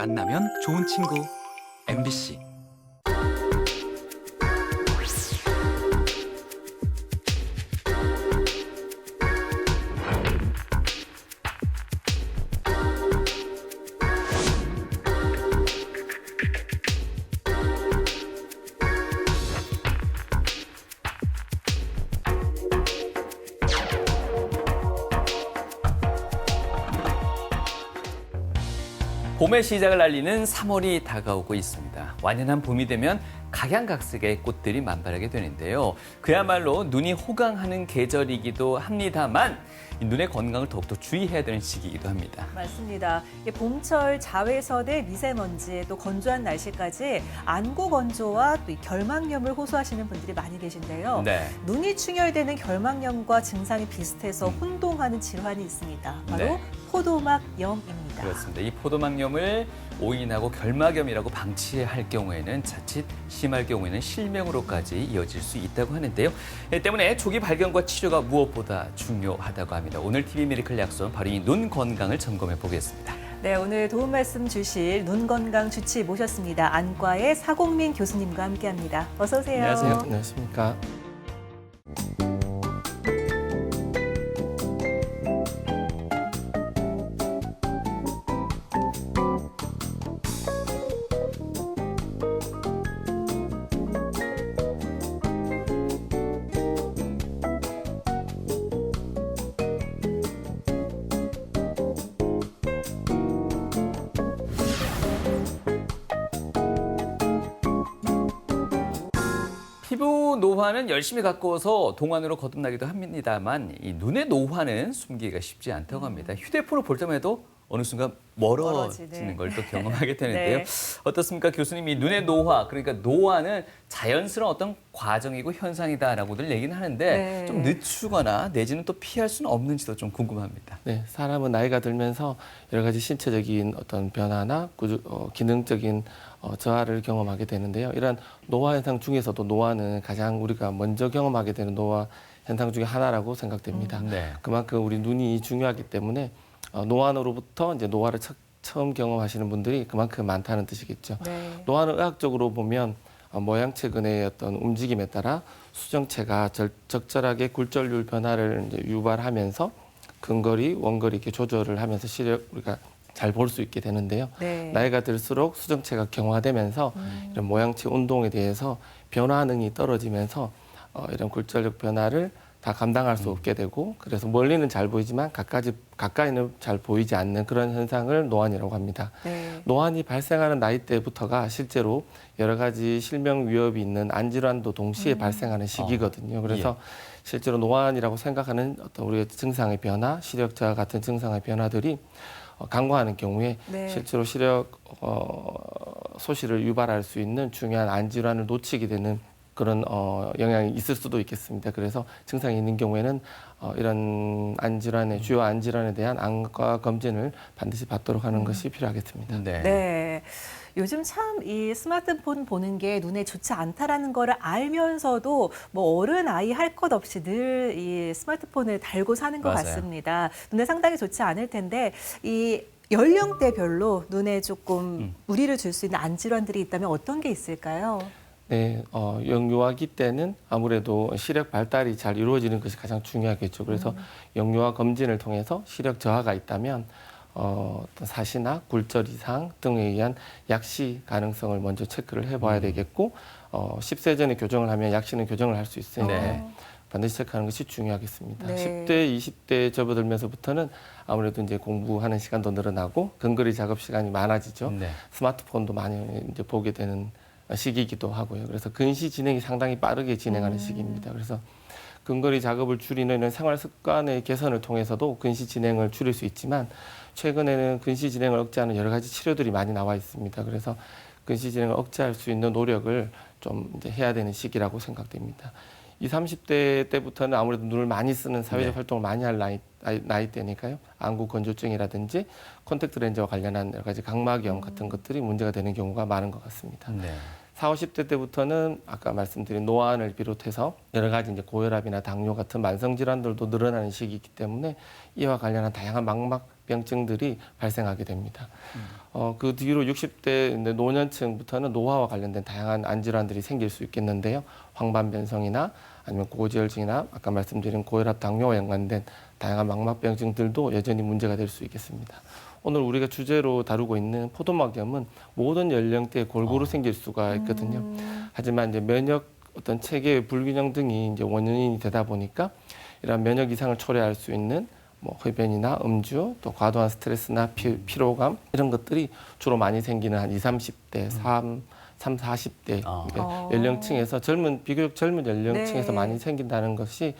만나면 좋은 친구 MBC. 봄의 시작을 알리는 3월이 다가오고 있습니다. 완연한 봄이 되면 각양각색의 꽃들이 만발하게 되는데요. 그야말로 눈이 호강하는 계절이기도 합니다만 눈의 건강을 더욱더 주의해야 되는 시기이기도 합니다. 맞습니다. 봄철 자외선의 미세먼지 또 건조한 날씨까지 안구 건조와 또 결막염을 호소하시는 분들이 많이 계신데요. 네. 눈이 충혈되는 결막염과 증상이 비슷해서 혼동하는 질환이 있습니다. 바로 네. 포도막염입니다. 그렇습니다. 이 포도막염을 오인하고 결막염이라고 방치해야 할 경우에는 자칫 심할 경우에는 실명으로까지 이어질 수 있다고 하는데요. 때문에 조기 발견과 치료가 무엇보다 중요하다고 합니다. 오늘 TV 미라클 약속 바로 이 눈 건강을 점검해 보겠습니다. 네, 오늘 도움 말씀 주실 눈 건강 주치 모셨습니다. 안과의 사공민 교수님과 함께합니다. 어서 오세요. 안녕하세요. 안녕하십니까. 피부 노화는 열심히 가꾸어서 동안으로 거듭나기도 합니다만 이 눈의 노화는 숨기기가 쉽지 않다고 합니다. 휴대폰을 볼 때마다 어느 순간 멀어지는 멀어지네. 걸 또 경험하게 되는데요. 네. 어떻습니까, 교수님? 이 눈의 노화, 그러니까 노화는 자연스러운 어떤 과정이고 현상이다라고들 얘기는 하는데 네. 좀 늦추거나 내지는 또 피할 수는 없는지도 좀 궁금합니다. 네, 사람은 나이가 들면서 여러 가지 신체적인 어떤 변화나 기능적인 저하를 경험하게 되는데요. 이런 노화 현상 중에서도 노화는 가장 우리가 먼저 경험하게 되는 노화 현상 중에 하나라고 생각됩니다. 네. 그만큼 우리 눈이 중요하기 때문에 노안으로부터 이제 노화를 처음 경험하시는 분들이 그만큼 많다는 뜻이겠죠. 네. 노화는 의학적으로 보면 모양체근의 어떤 움직임에 따라 수정체가 적절하게 굴절률 변화를 이제 유발하면서 근거리, 원거리 이렇게 조절을 하면서 시력 우리가 잘 볼 수 있게 되는데요. 네. 나이가 들수록 수정체가 경화되면서 이런 모양체 운동에 대해서 변화능이 떨어지면서 이런 굴절력 변화를 다 감당할 수 없게 되고 그래서 멀리는 잘 보이지만 가까이는 잘 보이지 않는 그런 현상을 노안이라고 합니다. 네. 노안이 발생하는 나이대부터가 실제로 여러 가지 실명 위협이 있는 안질환도 동시에 발생하는 시기거든요. 그래서 실제로 노안이라고 생각하는 어떤 우리의 증상의 변화, 시력 저하 같은 증상의 변화들이 간과하는 경우에 네. 실제로 시력 소실을 유발할 수 있는 중요한 안질환을 놓치게 되는 그런 영향이 있을 수도 있겠습니다. 그래서 증상이 있는 경우에는 이런 안질환의 주요 안질환에 대한 안과 검진을 반드시 받도록 하는 것이 필요하겠습니다. 네. 네. 요즘 참 이 스마트폰 보는 게 눈에 좋지 않다라는 거를 알면서도 뭐 어른 아이 할 것 없이 늘 이 스마트폰을 달고 사는 것 맞아요. 같습니다. 눈에 상당히 좋지 않을 텐데 이 연령대별로 눈에 조금 무리를 줄 수 있는 안질환들이 있다면 어떤 게 있을까요? 네, 영유아기 때는 아무래도 시력 발달이 잘 이루어지는 것이 가장 중요하겠죠. 그래서 영유아 검진을 통해서 시력 저하가 있다면 어떤 사시나 굴절 이상 등에 의한 약시 가능성을 먼저 체크를 해봐야 되겠고 10세 전에 교정을 하면 약시는 교정을 할 수 있으니까 네. 반드시 체크하는 것이 중요하겠습니다. 네. 10대, 20대 접어들면서부터는 아무래도 이제 공부하는 시간도 늘어나고 근거리 작업 시간이 많아지죠. 네. 스마트폰도 많이 이제 보게 되는 시기이기도 하고요. 그래서 근시 진행이 상당히 빠르게 진행하는 시기입니다. 그래서 근거리 작업을 줄이는 이런 생활 습관의 개선을 통해서도 근시 진행을 줄일 수 있지만 최근에는 근시 진행을 억제하는 여러 가지 치료들이 많이 나와 있습니다. 그래서 근시 진행을 억제할 수 있는 노력을 좀 이제 해야 되는 시기라고 생각됩니다. 20, 30대 때부터는 아무래도 눈을 많이 쓰는 사회적 네. 활동을 활동을 많이 할 나이대니까요. 안구 건조증이라든지 콘택트 렌즈와 관련한 여러 가지 각막염 같은 것들이 문제가 되는 경우가 많은 것 같습니다. 네. 40, 50대 때부터는 아까 말씀드린 노안을 비롯해서 여러 가지 이제 고혈압이나 당뇨 같은 만성 질환들도 늘어나는 시기이기 때문에 이와 관련한 다양한 망막병증들이 발생하게 됩니다. 그 뒤로 60대 노년층부터는 노화와 관련된 다양한 안질환들이 생길 수 있겠는데요. 황반변성이나 아니면 고지혈증이나 아까 말씀드린 고혈압, 당뇨와 연관된 다양한 망막병증들도 여전히 문제가 될 수 있겠습니다. 오늘 우리가 주제로 다루고 있는 포도막염은 모든 연령대에 골고루 생길 수가 있거든요. 하지만 이제 면역 어떤 체계의 불균형 등이 이제 원인이 되다 보니까 이런 면역 이상을 초래할 수 있는 뭐 흡연이나 음주, 또 과도한 스트레스나 피로감 이런 것들이 주로 많이 생기는 한 20, 30대, 40대 연령층에서 비교적 젊은 연령층에서 네. 많이 생긴다는 것이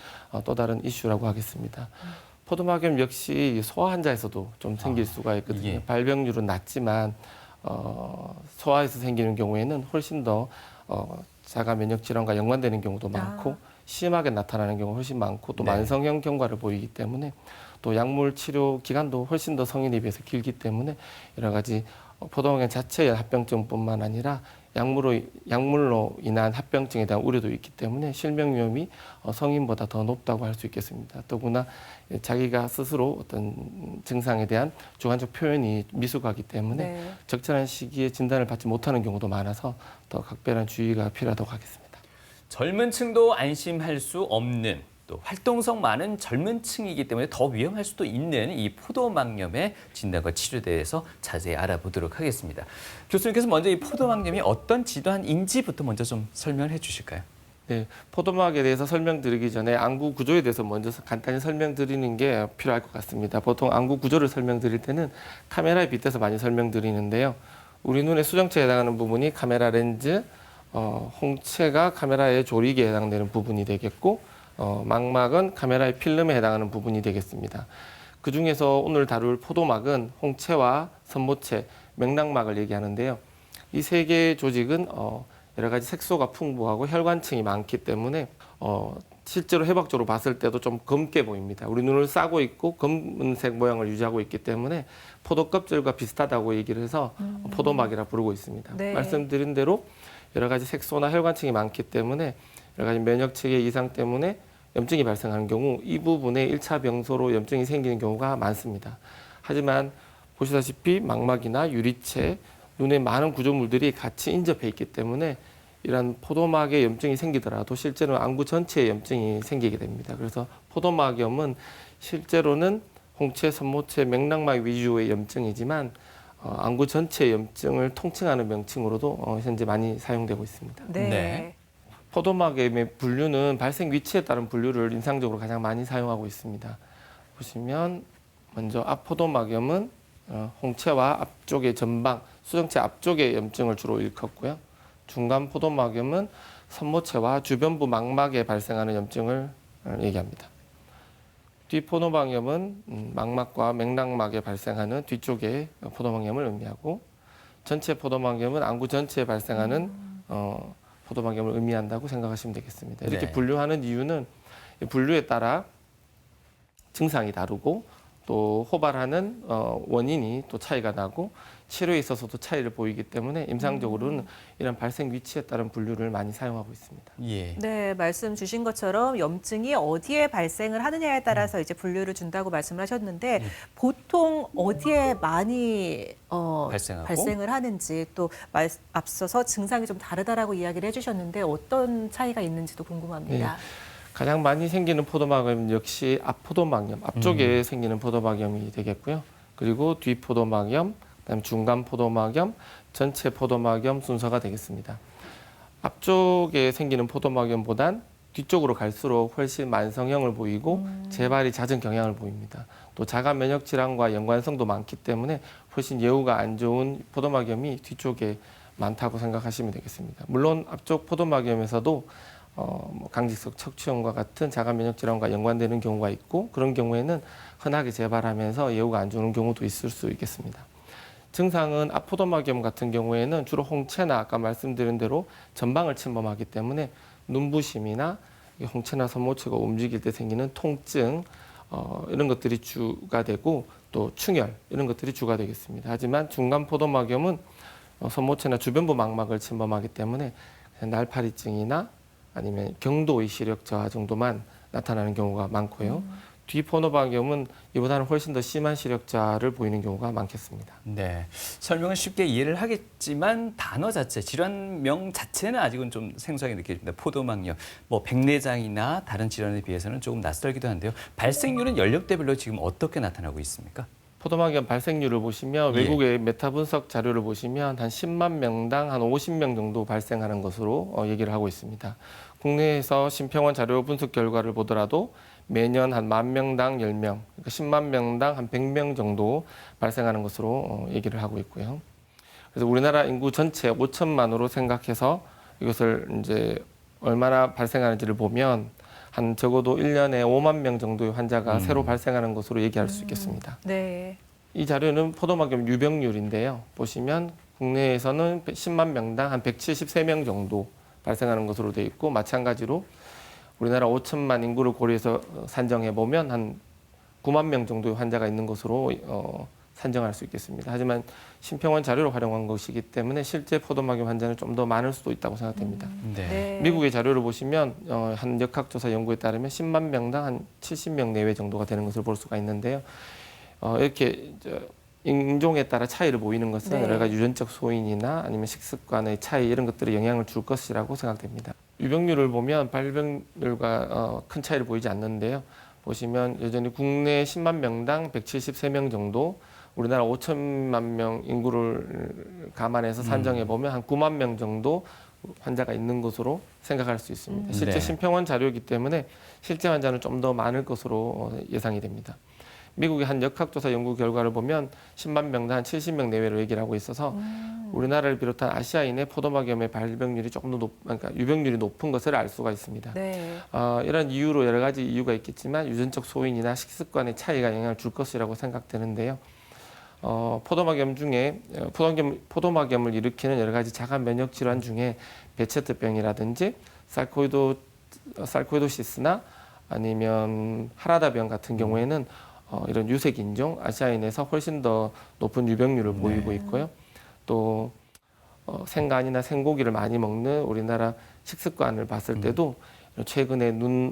또 다른 이슈라고 하겠습니다. 포도막염 역시 소아 환자에서도 좀 생길 수가 있거든요. 예. 발병률은 낮지만 소아에서 생기는 경우에는 훨씬 더 자가 면역 질환과 연관되는 경우도 많고 심하게 나타나는 경우가 훨씬 많고 또 네. 만성형 경과를 보이기 때문에 또 약물 치료 기간도 훨씬 더 성인에 비해서 길기 때문에 여러 가지 포도막염 자체의 합병증뿐만 아니라 약물로 인한 합병증에 대한 우려도 있기 때문에 실명 위험이 성인보다 더 높다고 할 수 있겠습니다. 더구나 자기가 스스로 어떤 증상에 대한 주관적 표현이 미숙하기 때문에 네. 적절한 시기에 진단을 받지 못하는 경우도 많아서 더 각별한 주의가 필요하다고 하겠습니다. 젊은 층도 안심할 수 없는 또 활동성 많은 젊은 층이기 때문에 더 위험할 수도 있는 이 포도막염의 진단과 치료에 대해서 자세히 알아보도록 하겠습니다. 교수님께서 먼저 이 포도막염이 어떤 질환인지부터 먼저 좀 설명을 해주실까요? 네, 포도막에 대해서 설명드리기 전에 안구 구조에 대해서 먼저 간단히 설명드리는 게 필요할 것 같습니다. 보통 안구 구조를 설명드릴 때는 카메라에 빗대서 많이 설명드리는데요. 우리 눈의 수정체에 해당하는 부분이 카메라 렌즈, 홍채가 카메라의 조리개에 해당되는 부분이 되겠고 망막은 카메라의 필름에 해당하는 부분이 되겠습니다. 그 중에서 오늘 다룰 포도막은 홍채와 선모체, 맥락막을 얘기하는데요. 이 세 개의 조직은 여러 가지 색소가 풍부하고 혈관층이 많기 때문에 실제로 해박적으로 봤을 때도 좀 검게 보입니다. 우리 눈을 싸고 있고 검은색 모양을 유지하고 있기 때문에 포도 껍질과 비슷하다고 얘기를 해서 포도막이라 부르고 있습니다. 네. 말씀드린 대로 여러 가지 색소나 혈관층이 많기 때문에 여러 가지 면역 체계 이상 때문에 염증이 발생하는 경우 이 부분에 1차 병소로 염증이 생기는 경우가 많습니다. 하지만 보시다시피 망막이나 유리체, 눈에 많은 구조물들이 같이 인접해 있기 때문에 이런 포도막에 염증이 생기더라도 실제로는 안구 전체에 염증이 생기게 됩니다. 그래서 포도막염은 실제로는 홍채, 선모체, 맥락막 위주의 염증이지만 안구 전체 염증을 통칭하는 명칭으로도 현재 많이 사용되고 있습니다. 네. 네. 포도막염의 분류는 발생 위치에 따른 분류를 인상적으로 가장 많이 사용하고 있습니다. 보시면 먼저 앞포도막염은 홍채와 앞쪽의 전방, 수정체 앞쪽의 염증을 주로 일컫고요. 중간 포도막염은 선모체와 주변부 망막에 발생하는 염증을 얘기합니다. 뒷포도막염은 망막과 맥락막에 발생하는 뒤쪽의 포도막염을 의미하고 전체 포도막염은 안구 전체에 발생하는 포도막염을 의미한다고 생각하시면 되겠습니다. 이렇게 네. 분류하는 이유는 분류에 따라 증상이 다르고 또 호발하는 원인이 또 차이가 나고 치료에 있어서도 차이를 보이기 때문에 임상적으로는 이런 발생 위치에 따른 분류를 많이 사용하고 있습니다. 예. 네, 말씀 주신 것처럼 염증이 어디에 발생을 하느냐에 따라서 이제 분류를 준다고 말씀을 하셨는데 보통 어디에 많이 발생하고? 발생을 하는지 또 앞서서 증상이 좀 다르다라고 이야기를 해주셨는데 어떤 차이가 있는지도 궁금합니다. 가장 많이 생기는 포도막염 역시 앞포도막염, 앞쪽에 생기는 포도막염이 되겠고요. 그리고 뒷포도막염, 그다음에 중간 포도막염, 전체 포도막염 순서가 되겠습니다. 앞쪽에 생기는 포도막염보단 뒤쪽으로 갈수록 훨씬 만성형을 보이고 재발이 잦은 경향을 보입니다. 또 자가 면역 질환과 연관성도 많기 때문에 훨씬 예후가 안 좋은 포도막염이 뒤쪽에 많다고 생각하시면 되겠습니다. 물론 앞쪽 포도막염에서도 강직성 척추염과 같은 자가 면역 질환과 연관되는 경우가 있고 그런 경우에는 흔하게 재발하면서 예후가 안 좋은 경우도 있을 수 있겠습니다. 증상은 앞포도막염 같은 경우에는 주로 홍채나 아까 말씀드린 대로 전방을 침범하기 때문에 눈부심이나 홍채나 선모체가 움직일 때 생기는 통증 이런 것들이 주가 되고 또 충혈 이런 것들이 주가 되겠습니다. 하지만 중간 포도막염은 손모체나 주변부 망막을 침범하기 때문에 날파리증이나 아니면 경도의 시력 저하 정도만 나타나는 경우가 많고요. 뒤포도막염은 이보다는 훨씬 더 심한 시력 저하를 보이는 경우가 많겠습니다. 네, 설명은 쉽게 이해를 하겠지만 단어 자체, 질환명 자체는 아직은 좀 생소하게 느껴집니다. 포도막염, 뭐 백내장이나 다른 질환에 비해서는 조금 낯설기도 한데요. 발생률은 연령대별로 지금 어떻게 나타나고 있습니까? 포도막염 발생률을 보시면 예. 외국의 메타 분석 자료를 보시면 한 10만 명당 한 50명 정도 발생하는 것으로 얘기를 하고 있습니다. 국내에서 심평원 자료 분석 결과를 보더라도 매년 한 10,000명당 10명, 그러니까 10만 명당 한 100명 정도 발생하는 것으로 얘기를 하고 있고요. 그래서 우리나라 인구 전체 5천만으로 생각해서 이것을 이제 얼마나 발생하는지를 보면 한 적어도 1년에 5만 명 정도의 환자가 새로 발생하는 것으로 얘기할 수 있겠습니다. 네. 이 자료는 포도막염 유병률인데요. 보시면 국내에서는 10만 명당 한 173명 정도 발생하는 것으로 되어 있고, 마찬가지로 우리나라 5천만 인구를 고려해서 산정해 보면 한 9만 명 정도의 환자가 있는 것으로 산정할 수 있겠습니다. 하지만 심평원 자료를 활용한 것이기 때문에 실제 포도막염 환자는 좀 더 많을 수도 있다고 생각됩니다. 네. 네. 미국의 자료를 보시면 한 역학조사 연구에 따르면 10만 명당 한 70명 내외 정도가 되는 것을 볼 수가 있는데요. 이렇게 인종에 따라 차이를 보이는 것은 네. 여러 가지 유전적 소인이나 아니면 식습관의 차이 이런 것들이 영향을 줄 것이라고 생각됩니다. 유병률을 보면 발병률과 큰 차이를 보이지 않는데요. 보시면 여전히 국내 10만 명당 173명 정도, 우리나라 5천만 명 인구를 감안해서 산정해 보면 한 9만 명 정도 환자가 있는 것으로 생각할 수 있습니다. 실제 네. 심평원 자료이기 때문에 실제 환자는 좀 더 많을 것으로 예상이 됩니다. 미국의 한 역학조사 연구 결과를 보면 10만 명당 한 70명 내외로 얘기를 하고 있어서 우리나라를 비롯한 아시아인의 포도막염의 발병률이 조금 더 그러니까 유병률이 높은 것을 알 수가 있습니다. 네. 이런 이유로 여러 가지 이유가 있겠지만 유전적 소인이나 식습관의 차이가 영향을 줄 것이라고 생각되는데요. 포도막염 중에 포도막염을 일으키는 여러 가지 자가 면역 질환 중에 베체트병이라든지 sar코이도시스나 아니면 하라다병 같은 경우에는 이런 유색 인종 아시아인에서 훨씬 더 높은 유병률을 보이고 있고요. 또 생간이나 생고기를 많이 먹는 우리나라 식습관을 봤을 때도 최근에 눈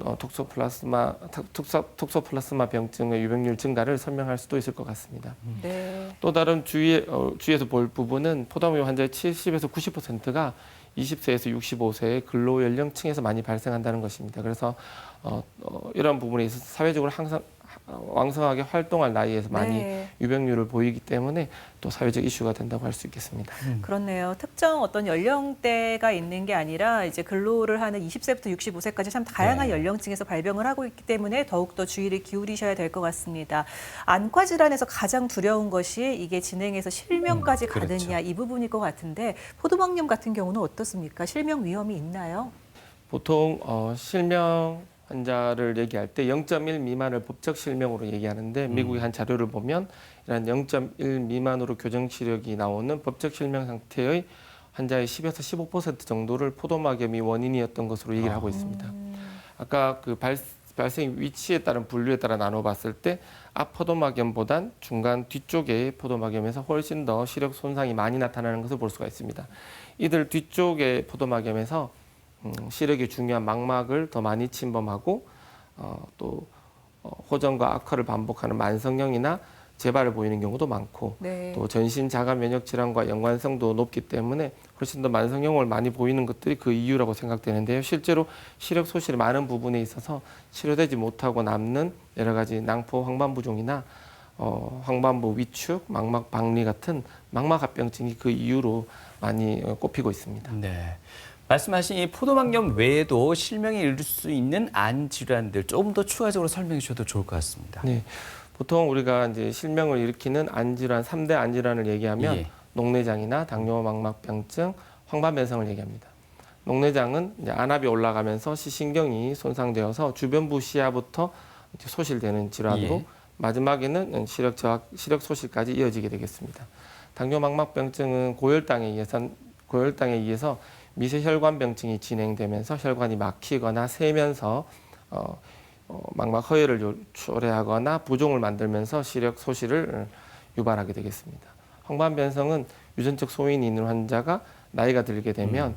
톡소플라스마 병증의 유병률 증가를 설명할 수도 있을 것 같습니다. 네. 또 다른 주의해서 볼 부분은 포도막염 환자의 70에서 90%가 20세에서 65세의 근로연령층에서 많이 발생한다는 것입니다. 그래서 이런 부분에 있어서 사회적으로 항상 왕성하게 활동할 나이에서 많이 네. 유병률을 보이기 때문에 또 사회적 이슈가 된다고 할 수 있겠습니다. 그렇네요. 특정 어떤 연령대가 있는 게 아니라 이제 근로를 하는 20세부터 65세까지 참 다양한 네. 연령층에서 발병을 하고 있기 때문에 더욱더 주의를 기울이셔야 될 것 같습니다. 안과 질환에서 가장 두려운 것이 이게 진행해서 실명까지 그렇죠. 가느냐 이 부분일 것 같은데 포도막염 같은 경우는 어떻습니까? 실명 위험이 있나요? 보통 실명 환자를 얘기할 때 0.1 미만을 법적 실명으로 얘기하는데 미국의 한 자료를 보면 이런 0.1 미만으로 교정 치력이 나오는 법적 실명 상태의 환자의 10에서 15% 정도를 포도막염이 원인이었던 것으로 얘기를 하고 있습니다. 아까 그 발생 위치에 따른 분류에 따라 나눠봤을 때 앞 포도막염보단 중간 뒤쪽의 포도막염에서 훨씬 더 시력 손상이 많이 나타나는 것을 볼 수가 있습니다. 이들 뒤쪽의 포도막염에서 시력이 중요한 망막을 더 많이 침범하고 또 호전과 악화를 반복하는 만성형이나 재발을 보이는 경우도 많고 네. 또 전신 자가 면역 질환과 연관성도 높기 때문에 훨씬 더 만성형을 많이 보이는 것들이 그 이유라고 생각되는데요. 실제로 시력 소실이 많은 부분에 있어서 치료되지 못하고 남는 여러 가지 낭포 황반부종이나 황반부 위축, 망막 박리 같은 망막 합병증이 그 이유로 많이 꼽히고 있습니다. 네. 말씀하신 이 포도막염 외에도 실명에 이를 수 있는 안 질환들 조금 더 추가적으로 설명해 주셔도 좋을 것 같습니다. 네. 보통 우리가 이제 실명을 일으키는 안질환, 3대 안질환을 얘기하면 예. 녹내장이나 당뇨망막병증, 황반변성을 얘기합니다. 녹내장은 이제 안압이 올라가면서 시신경이 손상되어서 주변부 시야부터 이제 소실되는 질환으로 예. 마지막에는 시력 소실까지 이어지게 되겠습니다. 당뇨망막병증은 고혈당에 의해서 미세혈관병증이 진행되면서 혈관이 막히거나 새면서 망막 허혈을 초래하거나 부종을 만들면서 시력 소실을 유발하게 되겠습니다. 황반변성은 유전적 소인이 있는 환자가 나이가 들게 되면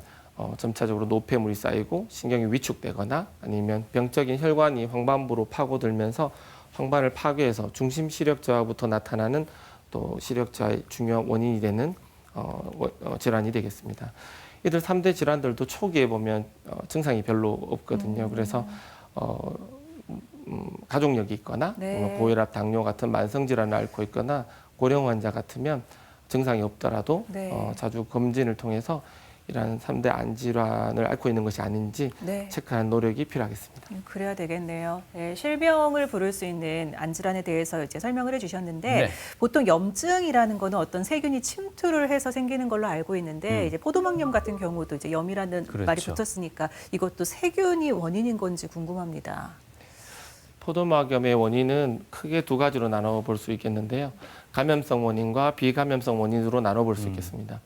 점차적으로 노폐물이 쌓이고 신경이 위축되거나 아니면 병적인 혈관이 황반부로 파고들면서 황반을 파괴해서 중심 시력 저하부터 나타나는 또 시력 저하의 중요한 원인이 되는 질환이 되겠습니다. 이들 3대 질환들도 초기에 보면 증상이 별로 없거든요. 그래서 가족력이 있거나 네. 고혈압, 당뇨 같은 만성 질환을 앓고 있거나 고령 환자 같으면 증상이 없더라도 네. 자주 검진을 통해서 이러한 3대 안 질환을 앓고 있는 것이 아닌지 네. 체크하는 노력이 필요하겠습니다. 그래야 되겠네요. 네, 실명을 부를 수 있는 안질환에 대해서 이제 설명을 해주셨는데 네. 보통 염증이라는 거는 어떤 세균이 침투를 해서 생기는 걸로 알고 있는데 이제 포도막염 같은 경우도 이제 염이라는 그렇죠. 말이 붙었으니까 이것도 세균이 원인인 건지 궁금합니다. 포도막염의 원인은 크게 두 가지로 나눠 볼 수 있겠는데요. 감염성 원인과 비감염성 원인으로 나눠 볼 수 있겠습니다.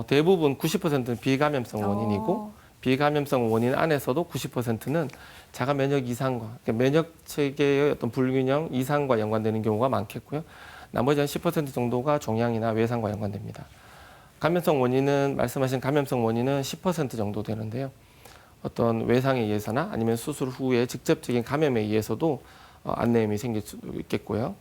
대부분 90%는 비감염성 원인이고 비감염성 원인 안에서도 90%는 자가 면역 이상과 그러니까 면역 체계의 어떤 불균형 이상과 연관되는 경우가 많겠고요. 나머지 한 10% 정도가 종양이나 외상과 연관됩니다. 감염성 원인은 말씀하신 감염성 원인은 10% 정도 되는데요. 어떤 외상에 의해서나 아니면 수술 후에 직접적인 감염에 의해서도 안내염이 생길 수도 있겠고요.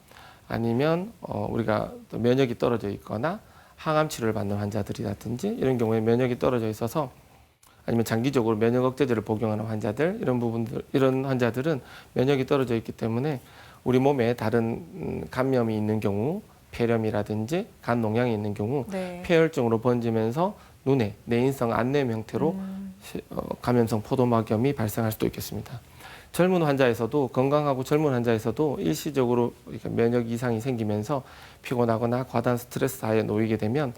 아니면 우리가 또 면역이 떨어져 있거나 항암 치료를 받는 환자들이라든지 이런 경우에 면역이 떨어져 있어서 아니면 장기적으로 면역 억제제를 복용하는 환자들 이런 환자들은 면역이 떨어져 있기 때문에 우리 몸에 다른 감염이 있는 경우 폐렴이라든지 간 농양이 있는 경우 네. 폐혈증으로 번지면서 눈에 내인성 안내염 형태로 감염성 포도막염이 발생할 수도 있겠습니다. 젊은 환자에서도 건강하고 젊은 환자에서도 일시적으로 면역 이상이 생기면서 피곤하거나 과다한 스트레스 하에 놓이게 되면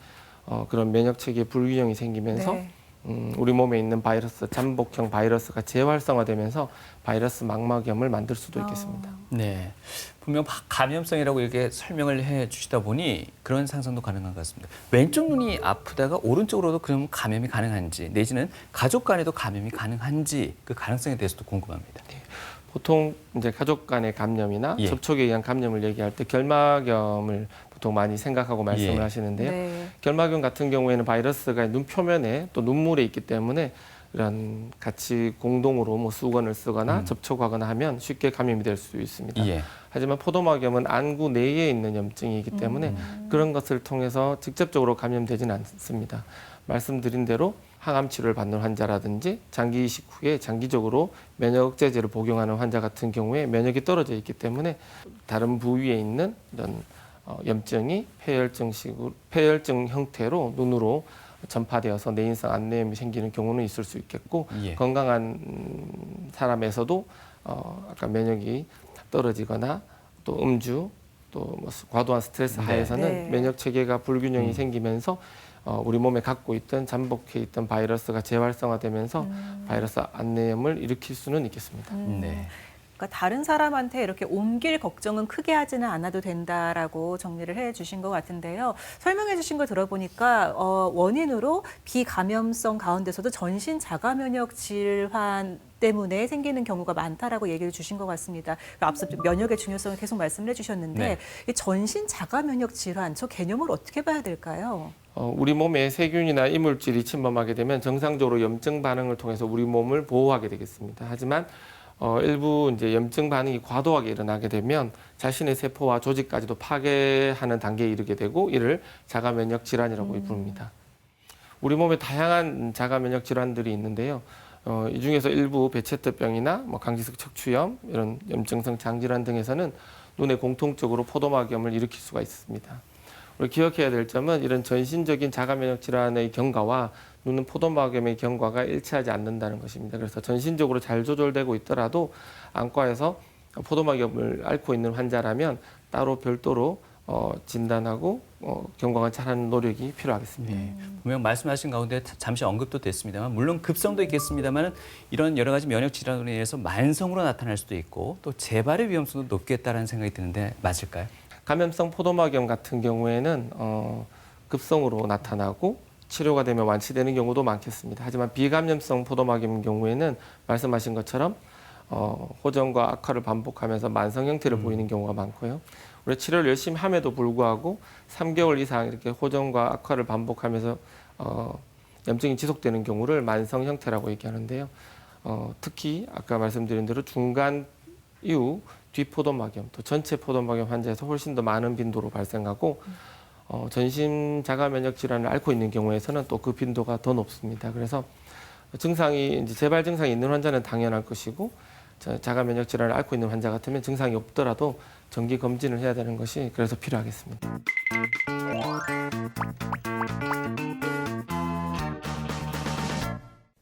그런 면역 체계 불균형이 생기면서 네. 우리 몸에 있는 바이러스 잠복형 바이러스가 재활성화되면서 바이러스 망막염을 만들 수도 있겠습니다. 네. 분명 감염성이라고 이렇게 설명을 해 주시다 보니 그런 상상도 가능한 것 같습니다. 왼쪽 눈이 아프다가 오른쪽으로도 그럼 감염이 가능한지 내지는 가족 간에도 감염이 가능한지 그 가능성에 대해서도 궁금합니다. 보통 이제 가족 간의 감염이나 예. 접촉에 의한 감염을 얘기할 때 결막염을 보통 많이 생각하고 말씀을 예. 하시는데요. 네. 결막염 같은 경우에는 바이러스가 눈 표면에 또 눈물에 있기 때문에 이런 같이 공동으로 뭐 수건을 쓰거나 접촉하거나 하면 쉽게 감염이 될 수 있습니다. 예. 하지만 포도막염은 안구 내에 있는 염증이기 때문에 그런 것을 통해서 직접적으로 감염되지는 않습니다. 말씀드린 대로 항암 치료를 받는 환자라든지 장기 이식 후에 장기적으로 면역 억제제를 복용하는 환자 같은 경우에 면역이 떨어져 있기 때문에 다른 부위에 있는 이런 염증이 폐혈증 형태로 눈으로 전파되어서 내인성 안내염이 생기는 경우는 있을 수 있겠고 예. 건강한 사람에서도 아까 면역이 떨어지거나 또 음주 또 뭐 과도한 스트레스 네. 하에서는 네. 면역 체계가 불균형이 생기면서 우리 몸에 갖고 있던 잠복해 있던 바이러스가 재활성화되면서 바이러스 안내염을 일으킬 수는 있겠습니다. 네. 그러니까 다른 사람한테 이렇게 옮길 걱정은 크게 하지는 않아도 된다라고 정리를 해주신 것 같은데요. 설명해주신 거 들어보니까 원인으로 비감염성 가운데서도 전신 자가면역 질환 때문에 생기는 경우가 많다라고 얘기를 주신 것 같습니다. 앞서 면역의 중요성을 계속 말씀을 해주셨는데 네. 이 전신 자가면역 질환 저 개념을 어떻게 봐야 될까요? 우리 몸에 세균이나 이물질이 침범하게 되면 정상적으로 염증 반응을 통해서 우리 몸을 보호하게 되겠습니다. 하지만 일부 이제 염증 반응이 과도하게 일어나게 되면 자신의 세포와 조직까지도 파괴하는 단계에 이르게 되고 이를 자가면역 질환이라고 부릅니다. 우리 몸에 다양한 자가면역 질환들이 있는데요. 이 중에서 일부 배체태병이나 뭐 강지석 척추염 이런 염증성 장질환 등에서는 눈에 공통적으로 포도막염을 일으킬 수가 있습니다. 우리 기억해야 될 점은 이런 전신적인 자가면역 질환의 경과와 눈은 포도막염의 경과가 일치하지 않는다는 것입니다. 그래서 전신적으로 잘 조절되고 있더라도 안과에서 포도막염을 앓고 있는 환자라면 따로 별도로 진단하고 경과가 잘하는 노력이 필요하겠습니다. 네. 분명 말씀하신 가운데 잠시 언급도 됐습니다만 물론 급성도 있겠습니다만 이런 여러 가지 면역 질환으로 인해서 만성으로 나타날 수도 있고 또 재발의 위험성도 높겠다라는 생각이 드는데 맞을까요? 감염성 포도막염 같은 경우에는 급성으로 나타나고 치료가 되면 완치되는 경우도 많겠습니다. 하지만 비감염성 포도막염 경우에는 말씀하신 것처럼 호전과 악화를 반복하면서 만성 형태를 보이는 경우가 많고요. 우리 치료를 열심히 함에도 불구하고 3개월 이상 이렇게 호전과 악화를 반복하면서 염증이 지속되는 경우를 만성 형태라고 얘기하는데요. 특히 아까 말씀드린 대로 중간 이후 뒤포도막염, 또 전체 포도막염 환자에서 훨씬 더 많은 빈도로 발생하고 전신 자가 면역 질환을 앓고 있는 경우에서는 또 그 빈도가 더 높습니다. 그래서 증상이 이제 재발 증상이 있는 환자는 당연할 것이고 자가 면역 질환을 앓고 있는 환자 같으면 증상이 없더라도 정기 검진을 해야 되는 것이 그래서 필요하겠습니다.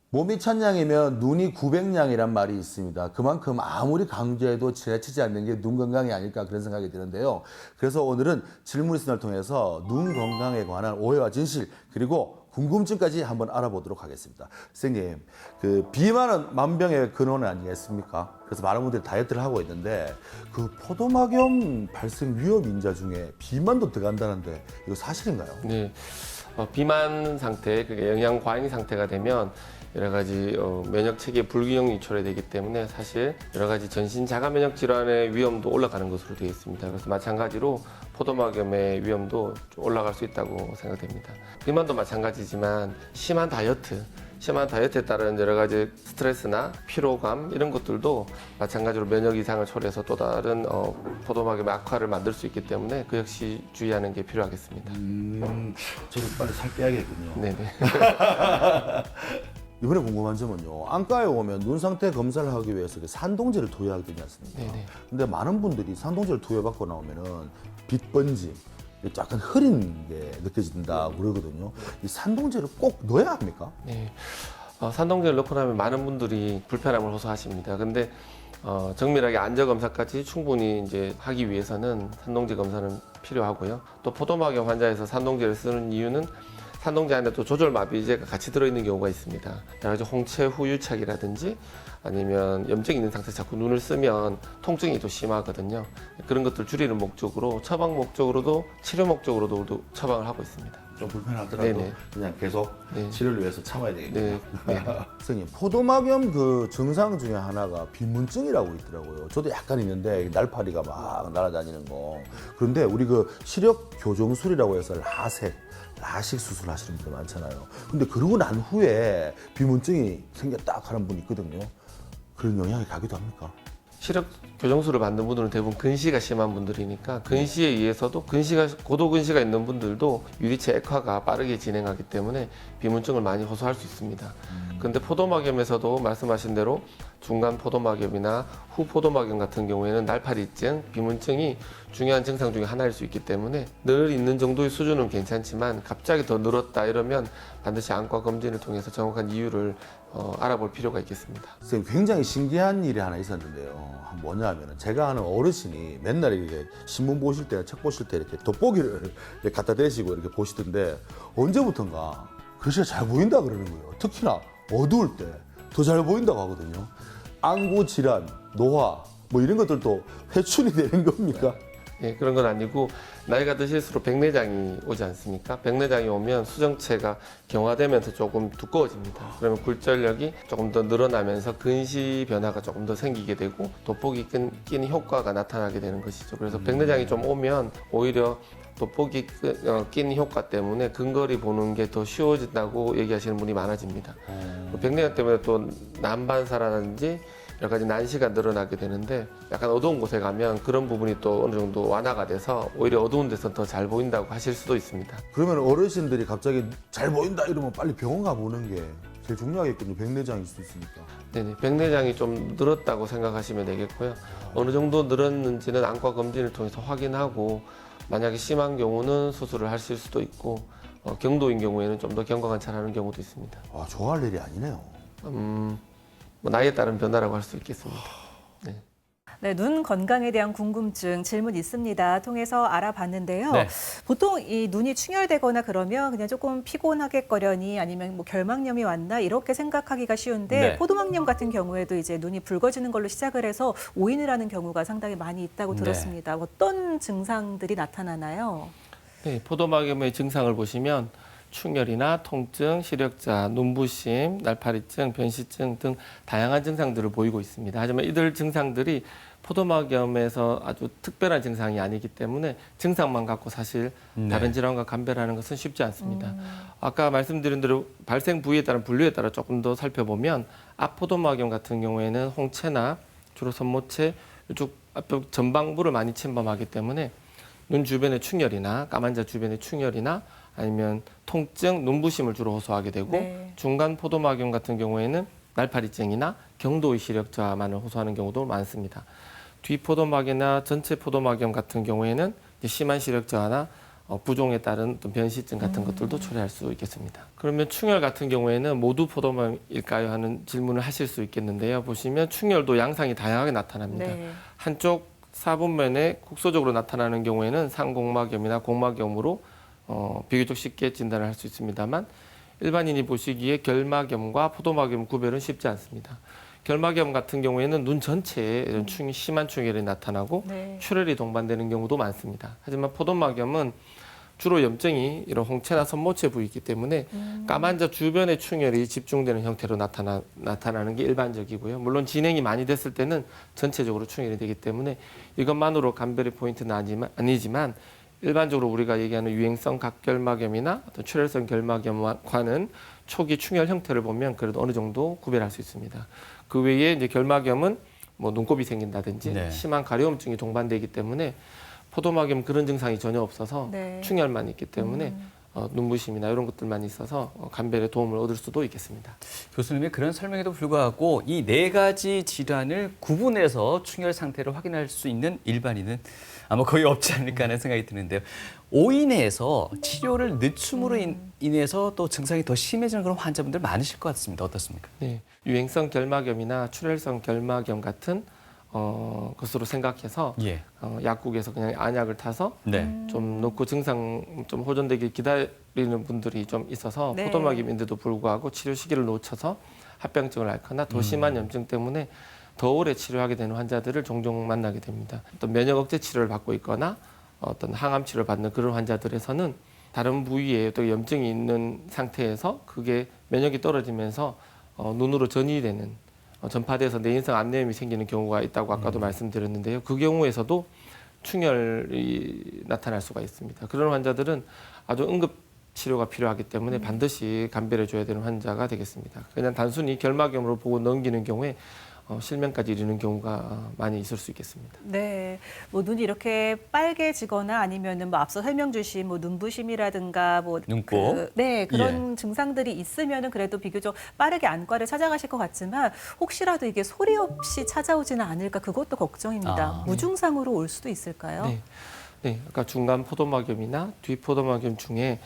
몸이 천냥이면 눈이 900냥이란 말이 있습니다. 그만큼 아무리 강조해도 지나치지 않는 게 눈 건강이 아닐까 그런 생각이 드는데요. 그래서 오늘은 질문 있음을 통해서 눈 건강에 관한 오해와 진실 그리고 궁금증까지 한번 알아보도록 하겠습니다. 선생님, 그 비만은 만병의 근원 아니겠습니까? 그래서 많은 분들이 다이어트를 하고 있는데 그 포도막염 발생 위험 인자 중에 비만도 들어간다는데 이거 사실인가요? 네, 비만 상태, 그게 영양 과잉 상태가 되면 여러 가지 면역 체계 불균형이 초래되기 때문에 사실 여러 가지 전신 자가 면역 질환의 위험도 올라가는 것으로 되어 있습니다. 그래서 마찬가지로 포도막염의 위험도 좀 올라갈 수 있다고 생각됩니다. 비만도 마찬가지지만 심한 다이어트에 따른 여러 가지 스트레스나 피로감 이런 것들도 마찬가지로 면역 이상을 초래해서 또 다른 포도막염의 악화를 만들 수 있기 때문에 그 역시 주의하는 게 필요하겠습니다. 저도 빨리 살 빼야겠군요. 네네. 이번에 궁금한 점은요. 안과에 오면 눈 상태 검사를 하기 위해서 산동제를 투여하게 되지 않습니까? 네네. 근데 많은 분들이 산동제를 투여받고 나오면은 빛번짐, 약간 흐린 게 느껴진다 그러거든요. 이 산동제를 꼭 넣어야 합니까? 네. 산동제를 넣고 나면 많은 분들이 불편함을 호소하십니다. 근데 정밀하게 안저 검사까지 충분히 이제 하기 위해서는 산동제 검사는 필요하고요. 또 포도막염 환자에서 산동제를 쓰는 이유는 산동제 안에 또 조절마비제가 같이 들어있는 경우가 있습니다. 여러 가지 홍채 후유착이라든지 아니면 염증이 있는 상태에서 자꾸 눈을 쓰면 통증이 더 심하거든요. 그런 것들 줄이는 목적으로 처방 목적으로도 치료 목적으로도 처방을 하고 있습니다. 좀 불편하더라도 네네. 그냥 계속 네. 치료를 위해서 참아야 되겠네요. 네. 선생님, 포도막염 그 증상 중에 하나가 비문증이라고 있더라고요. 저도 약간 있는데 날파리가 막 날아다니는 거. 그런데 우리 그 시력 교정술이라고 해서 라식 수술 하시는 분들 많잖아요. 근데 그러고 난 후에 비문증이 생겼다 하는 분이 있거든요. 그런 영향이 가기도 합니까? 시력 교정술을 받는 분들은 대부분 근시가 심한 분들이니까 근시에 의해서도 고도 근시가 있는 분들도 유리체 액화가 빠르게 진행하기 때문에 비문증을 많이 호소할 수 있습니다. 그런데 포도막염에서도 말씀하신 대로 중간 포도막염이나 후 포도막염 같은 경우에는 날파리증, 비문증이 중요한 증상 중에 하나일 수 있기 때문에 늘 있는 정도의 수준은 괜찮지만 갑자기 더 늘었다 이러면 반드시 안과 검진을 통해서 정확한 이유를 알아볼 필요가 있겠습니다. 선생님, 굉장히 신기한 일이 하나 있었는데요. 뭐냐면 제가 아는 어르신이 맨날 이렇게 신문 보실 때, 책 보실 때 이렇게 돋보기를 이렇게 갖다 대시고 이렇게 보시던데 언제부턴가 글씨가 잘 보인다 그러는 거예요. 특히나 어두울 때 더 잘 보인다고 하거든요. 안구 질환, 노화 뭐 이런 것들도 회춘이 되는 겁니까? 예, 그런 건 아니고 나이가 드실수록 백내장이 오지 않습니까? 백내장이 오면 수정체가 경화되면서 조금 두꺼워집니다. 그러면 굴절력이 조금 더 늘어나면서 근시 변화가 조금 더 생기게 되고 돋보기 끼는 효과가 나타나게 되는 것이죠. 그래서 백내장이 좀 오면 오히려 돋보기 끼는 효과 때문에 근거리 보는 게 더 쉬워진다고 얘기하시는 분이 많아집니다. 백내장 때문에 또 난반사라든지 여러 가지 난시가 늘어나게 되는데 약간 어두운 곳에 가면 그런 부분이 또 어느 정도 완화가 돼서 오히려 어두운 데서 더 잘 보인다고 하실 수도 있습니다. 그러면 어르신들이 갑자기 잘 보인다 이러면 빨리 병원 가보는 게 제일 중요하겠군요. 백내장일 수 있으니까. 네네, 백내장이 좀 늘었다고 생각하시면 되겠고요. 어느 정도 늘었는지는 안과 검진을 통해서 확인하고 만약에 심한 경우는 수술을 하실 수도 있고 경도인 경우에는 좀 더 경과 관찰하는 경우도 있습니다. 와, 좋아할 일이 아니네요. 뭐 나이에 따른 변화라고 할 수 있겠습니다. 네. 네, 눈 건강에 대한 궁금증 질문 있습니다. 통해서 알아봤는데요. 네. 보통 이 눈이 충혈되거나 그러면 그냥 조금 피곤하겠거려니 아니면 뭐 결막염이 왔나 이렇게 생각하기가 쉬운데 네. 포도막염 같은 경우에도 이제 눈이 붉어지는 걸로 시작을 해서 오인을 하는 경우가 상당히 많이 있다고 네. 들었습니다. 어떤 증상들이 나타나나요? 네, 포도막염의 증상을 보시면 충혈이나 통증, 시력자, 눈부심, 날파리증, 변시증 등 다양한 증상들을 보이고 있습니다. 하지만 이들 증상들이 포도막염에서 아주 특별한 증상이 아니기 때문에 증상만 갖고 사실 다른 질환과 감별하는 것은 쉽지 않습니다. 아까 말씀드린 대로 발생 부위에 따른 분류에 따라 조금 더 살펴보면 앞포도막염 같은 경우에는 홍채나 주로 손모체, 이쪽 앞쪽 전방부를 많이 침범하기 때문에 눈 주변의 충혈이나 까만자 주변의 충혈이나 아니면 통증, 눈부심을 주로 호소하게 되고 네. 중간 포도막염 같은 경우에는 날파리증이나 경도의 시력저하만을 호소하는 경우도 많습니다. 뒤포도막이나 전체 포도막염 같은 경우에는 심한 시력저하나 부종에 따른 어떤 변시증 같은 것들도 초래할 수 있겠습니다. 그러면 충혈 같은 경우에는 모두 포도막일까요? 하는 질문을 하실 수 있겠는데요. 보시면 충혈도 양상이 다양하게 나타납니다. 네. 한쪽 사분면에 국소적으로 나타나는 경우에는 상공막염이나 공막염으로 비교적 쉽게 진단을 할 수 있습니다만 일반인이 보시기에 결막염과 포도막염 구별은 쉽지 않습니다. 결막염 같은 경우에는 눈 전체에 이런 심한 충혈이 나타나고 네. 출혈이 동반되는 경우도 많습니다. 하지만 포도막염은 주로 염증이 이런 홍채나 손모체 부위이기 때문에 까만자 주변의 충혈이 집중되는 형태로 나타나는 게 일반적이고요. 물론 진행이 많이 됐을 때는 전체적으로 충혈이 되기 때문에 이것만으로 감별의 포인트는 아니지만 일반적으로 우리가 얘기하는 유행성 각결막염이나 어떤 출혈성 결막염과는 초기 충혈 형태를 보면 그래도 어느 정도 구별할 수 있습니다. 그 외에 이제 결막염은 뭐 눈곱이 생긴다든지 네. 심한 가려움증이 동반되기 때문에 포도막염 그런 증상이 전혀 없어서 네. 충혈만 있기 때문에 눈부심이나 이런 것들만 있어서 감별에 도움을 얻을 수도 있겠습니다. 교수님의 그런 설명에도 불구하고 이 네 가지 질환을 구분해서 충혈 상태를 확인할 수 있는 일반인은 아마 거의 없지 않을까 하는 생각이 드는데요. 오인해서 치료를 늦춤으로 인해서 또 증상이 더 심해지는 그런 환자분들 많으실 것 같습니다. 어떻습니까? 네, 유행성 결막염이나 출혈성 결막염 같은 것으로 생각해서 예. 약국에서 그냥 안약을 타서 네. 좀 놓고 증상 좀 호전되길 기다리는 분들이 좀 있어서 네. 포도막염인데도 불구하고 치료 시기를 놓쳐서 합병증을 앓거나 더 심한 염증 때문에 더 오래 치료하게 되는 환자들을 종종 만나게 됩니다. 어떤 면역 억제 치료를 받고 있거나 어떤 항암 치료를 받는 그런 환자들에서는 다른 부위에 또 염증이 있는 상태에서 그게 면역이 떨어지면서 눈으로 전이되는 전파돼서 내인성 안내염이 생기는 경우가 있다고 아까도 말씀드렸는데요. 그 경우에서도 충혈이 나타날 수가 있습니다. 그런 환자들은 아주 응급 치료가 필요하기 때문에 반드시 감별해 줘야 되는 환자가 되겠습니다. 그냥 단순히 결막염으로 보고 넘기는 경우에 실명까지 이르는 경우가 많이 있을 수 있겠습니다. 네, 뭐 눈이 이렇게 빨개지거나 아니면은 뭐 앞서 설명 주신 뭐 눈부심이라든가 뭐 눈곱? 네, 그런 증상들이 있으면은 그래도 비교적 빠르게 안과를 찾아가실 것 같지만 혹시라도 이게 소리 없이 찾아오지는 않을까 그것도 걱정입니다. 무증상으로 올 수도 있을까요? 네, 네, 아까 중간 포도막염이나 뒤 포도막염 중에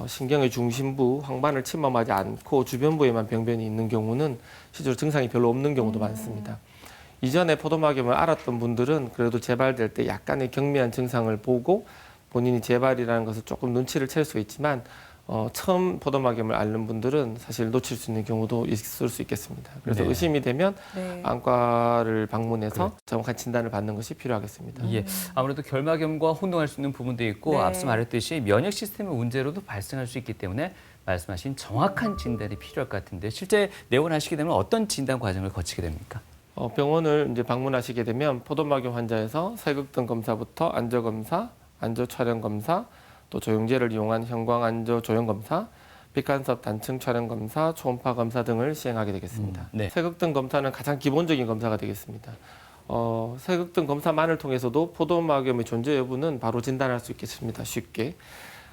신경의 중심부, 황반을 침범하지 않고 주변부에만 병변이 있는 경우는 실제로 증상이 별로 없는 경우도 많습니다. 이전에 포도막염을 앓았던 분들은 그래도 재발될 때 약간의 경미한 증상을 보고 본인이 재발이라는 것을 조금 눈치를 챌 수 있지만 처음 포도막염을 앓는 분들은 사실 놓칠 수 있는 경우도 있을 수 있겠습니다. 그래서 네. 의심이 되면 네. 안과를 방문해서 정확한 진단을 받는 것이 필요하겠습니다. 예, 아무래도 결막염과 혼동할 수 있는 부분도 있고 네. 앞서 말했듯이 면역 시스템의 문제로도 발생할 수 있기 때문에 말씀하신 정확한 진단이 필요할 것 같은데 실제 내원하시게 되면 어떤 진단 과정을 거치게 됩니까? 병원을 이제 방문하시게 되면 포도막염 환자에서 세극등 검사부터 안저 검사, 안저 촬영 검사, 또 조영제를 이용한 형광 안저 조영 검사, 빛간섭 단층 촬영 검사, 초음파 검사 등을 시행하게 되겠습니다. 네. 세극등 검사는 가장 기본적인 검사가 되겠습니다. 세극등 검사만을 통해서도 포도막염의 존재 여부는 바로 진단할 수 있겠습니다. 쉽게.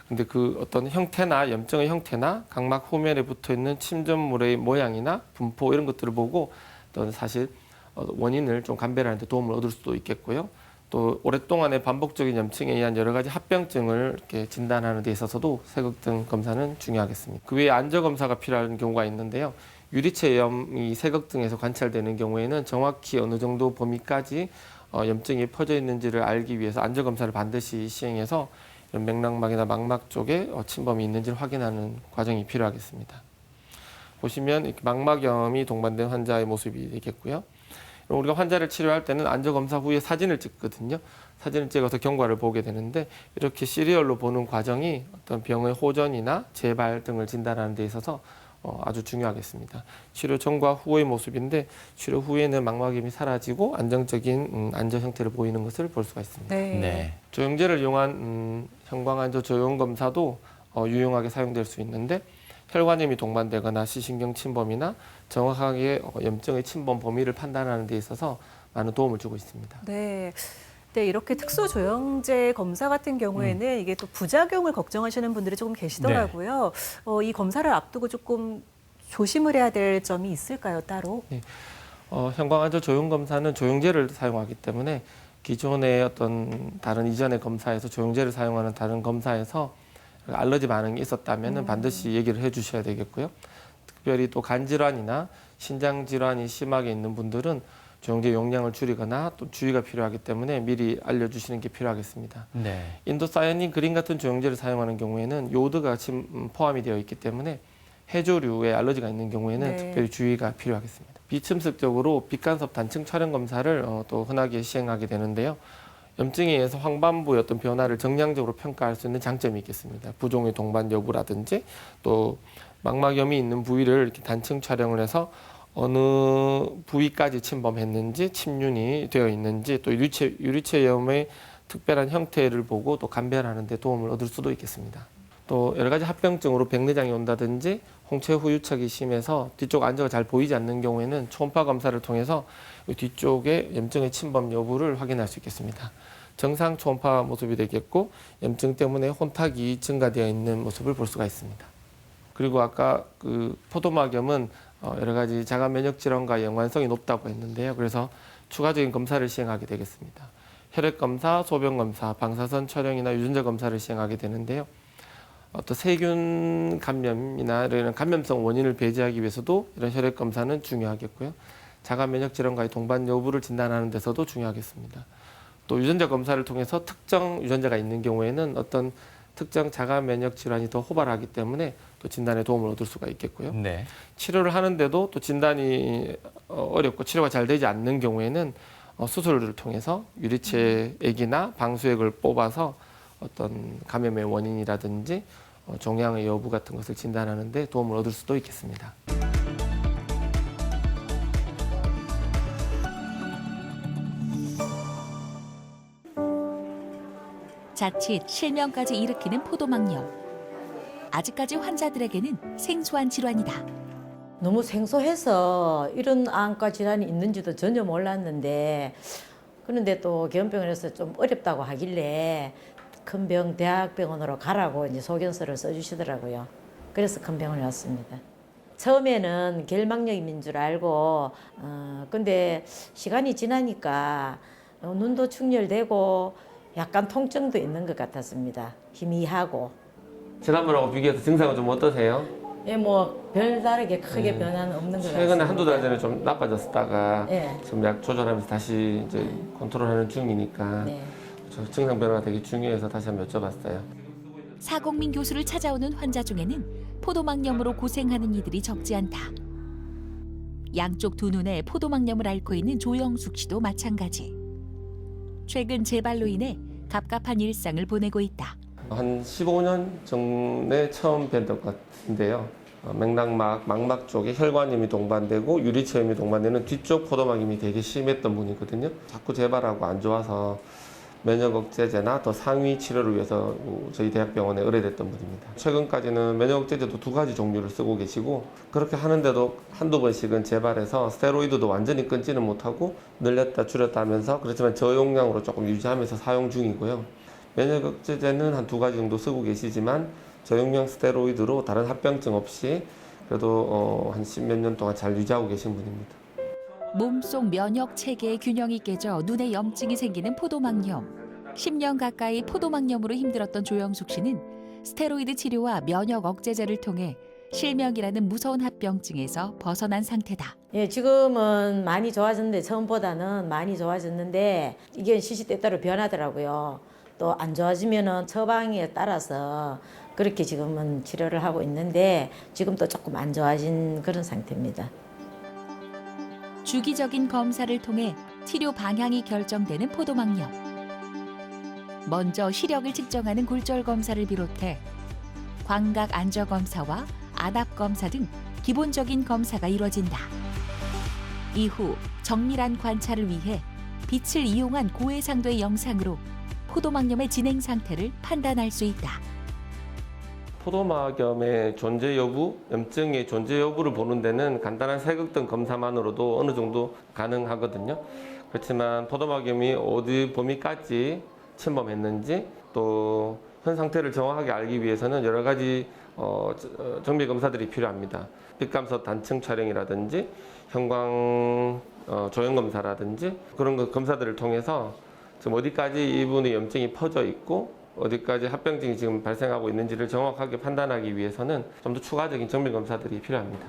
근데 그 어떤 형태나 염증의 형태나 각막 후면에 붙어 있는 침전물의 모양이나 분포 이런 것들을 보고 또는 사실 원인을 좀 감별하는 데 도움을 얻을 수도 있겠고요. 또 오랫동안의 반복적인 염증에 의한 여러 가지 합병증을 이렇게 진단하는 데 있어서도 세극등 검사는 중요하겠습니다. 그 외에 안저 검사가 필요한 경우가 있는데요. 유리체염이 세극등에서 관찰되는 경우에는 정확히 어느 정도 범위까지 염증이 퍼져 있는지를 알기 위해서 안저 검사를 반드시 시행해서 이런 맥락막이나 망막 쪽에 침범이 있는지를 확인하는 과정이 필요하겠습니다. 보시면 이렇게 망막염이 동반된 환자의 모습이 되겠고요. 우리가 환자를 치료할 때는 안저검사 후에 사진을 찍거든요. 사진을 찍어서 경과를 보게 되는데 이렇게 시리얼로 보는 과정이 어떤 병의 호전이나 재발 등을 진단하는 데 있어서 아주 중요하겠습니다. 치료 전과 후의 모습인데 치료 후에는 망막염이 사라지고 안정적인 안저 형태를 보이는 것을 볼 수가 있습니다. 네. 조영제를 이용한 형광안저 조영 검사도 유용하게 사용될 수 있는데 혈관염이 동반되거나 시신경 침범이나 정확하게 염증의 침범 범위를 판단하는 데 있어서 많은 도움을 주고 있습니다. 네. 네, 이렇게 특수 조영제 검사 같은 경우에는 이게 또 부작용을 걱정하시는 분들이 조금 계시더라고요. 이 검사를 앞두고 조금 조심을 해야 될 점이 있을까요, 따로? 네. 형광안저 조영 검사는 조영제를 사용하기 때문에 기존의 어떤 다른 이전의 검사에서 조영제를 사용하는 다른 검사에서 알러지 반응이 있었다면 반드시 얘기를 해주셔야 되겠고요. 특별히 또 간 질환이나 신장 질환이 심하게 있는 분들은 조영제 용량을 줄이거나 또 주의가 필요하기 때문에 미리 알려주시는 게 필요하겠습니다. 네. 인도사이아닌 그린 같은 조영제를 사용하는 경우에는 요오드가 포함이 되어 있기 때문에 해조류에 알러지가 있는 경우에는 네. 특별히 주의가 필요하겠습니다. 비침습적으로 빛간섭 단층 촬영 검사를 또 흔하게 시행하게 되는데요. 염증에 의해서 황반부의 어떤 변화를 정량적으로 평가할 수 있는 장점이 있겠습니다. 부종의 동반 여부라든지 또 망막염이 있는 부위를 이렇게 단층 촬영을 해서 어느 부위까지 침범했는지, 침륜이 되어 있는지, 또 유리체염의 특별한 형태를 보고 또 감별하는 데 도움을 얻을 수도 있겠습니다. 또 여러 가지 합병증으로 백내장이 온다든지 홍채 후유착이 심해서 뒤쪽 안저가 잘 보이지 않는 경우에는 초음파 검사를 통해서 뒤쪽에 염증의 침범 여부를 확인할 수 있겠습니다. 정상 초음파 모습이 되겠고 염증 때문에 혼탁이 증가되어 있는 모습을 볼 수가 있습니다. 그리고 아까 그 포도막염은 여러 가지 자가 면역 질환과 연관성이 높다고 했는데요. 그래서 추가적인 검사를 시행하게 되겠습니다. 혈액 검사, 소변 검사, 방사선 촬영이나 유전자 검사를 시행하게 되는데요. 어떤 세균 감염이나 이런 감염성 원인을 배제하기 위해서도 이런 혈액 검사는 중요하겠고요. 자가 면역 질환과의 동반 여부를 진단하는 데서도 중요하겠습니다. 또 유전자 검사를 통해서 특정 유전자가 있는 경우에는 어떤 특정 자가 면역 질환이 더 호발하기 때문에 또 진단에 도움을 얻을 수가 있겠고요. 네. 치료를 하는데도 또 진단이 어렵고 치료가 잘 되지 않는 경우에는 수술을 통해서 유리체액이나 방수액을 뽑아서 어떤 감염의 원인이라든지 종양의 여부 같은 것을 진단하는 데 도움을 얻을 수도 있겠습니다. 자칫 실명까지 일으키는 포도막염. 아직까지 환자들에게는 생소한 질환이다. 너무 생소해서 이런 안과 질환이 있는지도 전혀 몰랐는데 그런데 또 경병원에서 좀 어렵다고 하길래 큰 병 대학병원으로 가라고 이제 소견서를 써주시더라고요. 그래서 큰 병원에 왔습니다. 처음에는 결막염인 줄 알고 근데 시간이 지나니까 눈도 충혈되고 약간 통증도 있는 것 같았습니다. 희미하고. 지난번하고 비교해서 증상은 좀 어떠세요? 예, 뭐 별다르게 크게 변화는 없는 것 같습니다. 최근에 한두 달 전에 좀 나빠졌다가 예. 지금 약 조절하면서 다시 이제 컨트롤하는 중이니까 네. 저 증상 변화가 되게 중요해서 다시 한번 여쭤봤어요. 사공민 교수를 찾아오는 환자 중에는 포도막염으로 고생하는 이들이 적지 않다. 양쪽 두 눈에 포도막염을 앓고 있는 조영숙 씨도 마찬가지. 최근 재발로 인해 갑갑한 일상을 보내고 있다. 한 15년 전에 처음 뵌 것 같은데요. 맥락막, 망막 쪽에 혈관염이 동반되고 유리체염이 동반되는 뒤쪽 포도막염이 되게 심했던 분이거든요. 자꾸 재발하고 안 좋아서 면역 억제제나 더 상위 치료를 위해서 저희 대학병원에 의뢰됐던 분입니다. 최근까지는 면역 억제제도 2가지 종류를 쓰고 계시고 그렇게 하는데도 한두 번씩은 재발해서 스테로이드도 완전히 끊지는 못하고 늘렸다 줄였다 하면서 그렇지만 저용량으로 조금 유지하면서 사용 중이고요. 면역 억제제는 한 2가지 정도 쓰고 계시지만 저용량 스테로이드로 다른 합병증 없이 그래도 한 10몇 년 동안 잘 유지하고 계신 분입니다. 몸속 면역 체계의 균형이 깨져 눈에 염증이 생기는 포도막염. 10년 가까이 포도막염으로 힘들었던 조영숙 씨는 스테로이드 치료와 면역 억제제를 통해 실명이라는 무서운 합병증에서 벗어난 상태다. 예, 지금은 많이 좋아졌는데 처음보다는 많이 좋아졌는데 이게 시시때때로 변하더라고요. 또 안 좋아지면은 처방에 따라서 그렇게 지금은 치료를 하고 있는데 지금 또 조금 안 좋아진 그런 상태입니다. 주기적인 검사를 통해 치료 방향이 결정되는 포도막염. 먼저 시력을 측정하는 골절 검사를 비롯해 광각 안저 검사와 안압 검사 등 기본적인 검사가 이뤄진다. 이후 정밀한 관찰을 위해 빛을 이용한 고해상도의 영상으로 포도막염의 진행 상태를 판단할 수 있다. 포도막염의 존재 여부, 염증의 존재 여부를 보는 데는 간단한 색흑등 검사만으로도 어느 정도 가능하거든요. 그렇지만 포도막염이 어디 범위까지 침범했는지 또 현 상태를 정확하게 알기 위해서는 여러 가지 정밀 검사들이 필요합니다. 빛감서 단층 촬영이라든지 형광 조형 검사라든지 그런 검사들을 통해서 지금 어디까지 이분의 염증이 퍼져 있고 어디까지 합병증이 지금 발생하고 있는지를 정확하게 판단하기 위해서는 좀 더 추가적인 정밀 검사들이 필요합니다.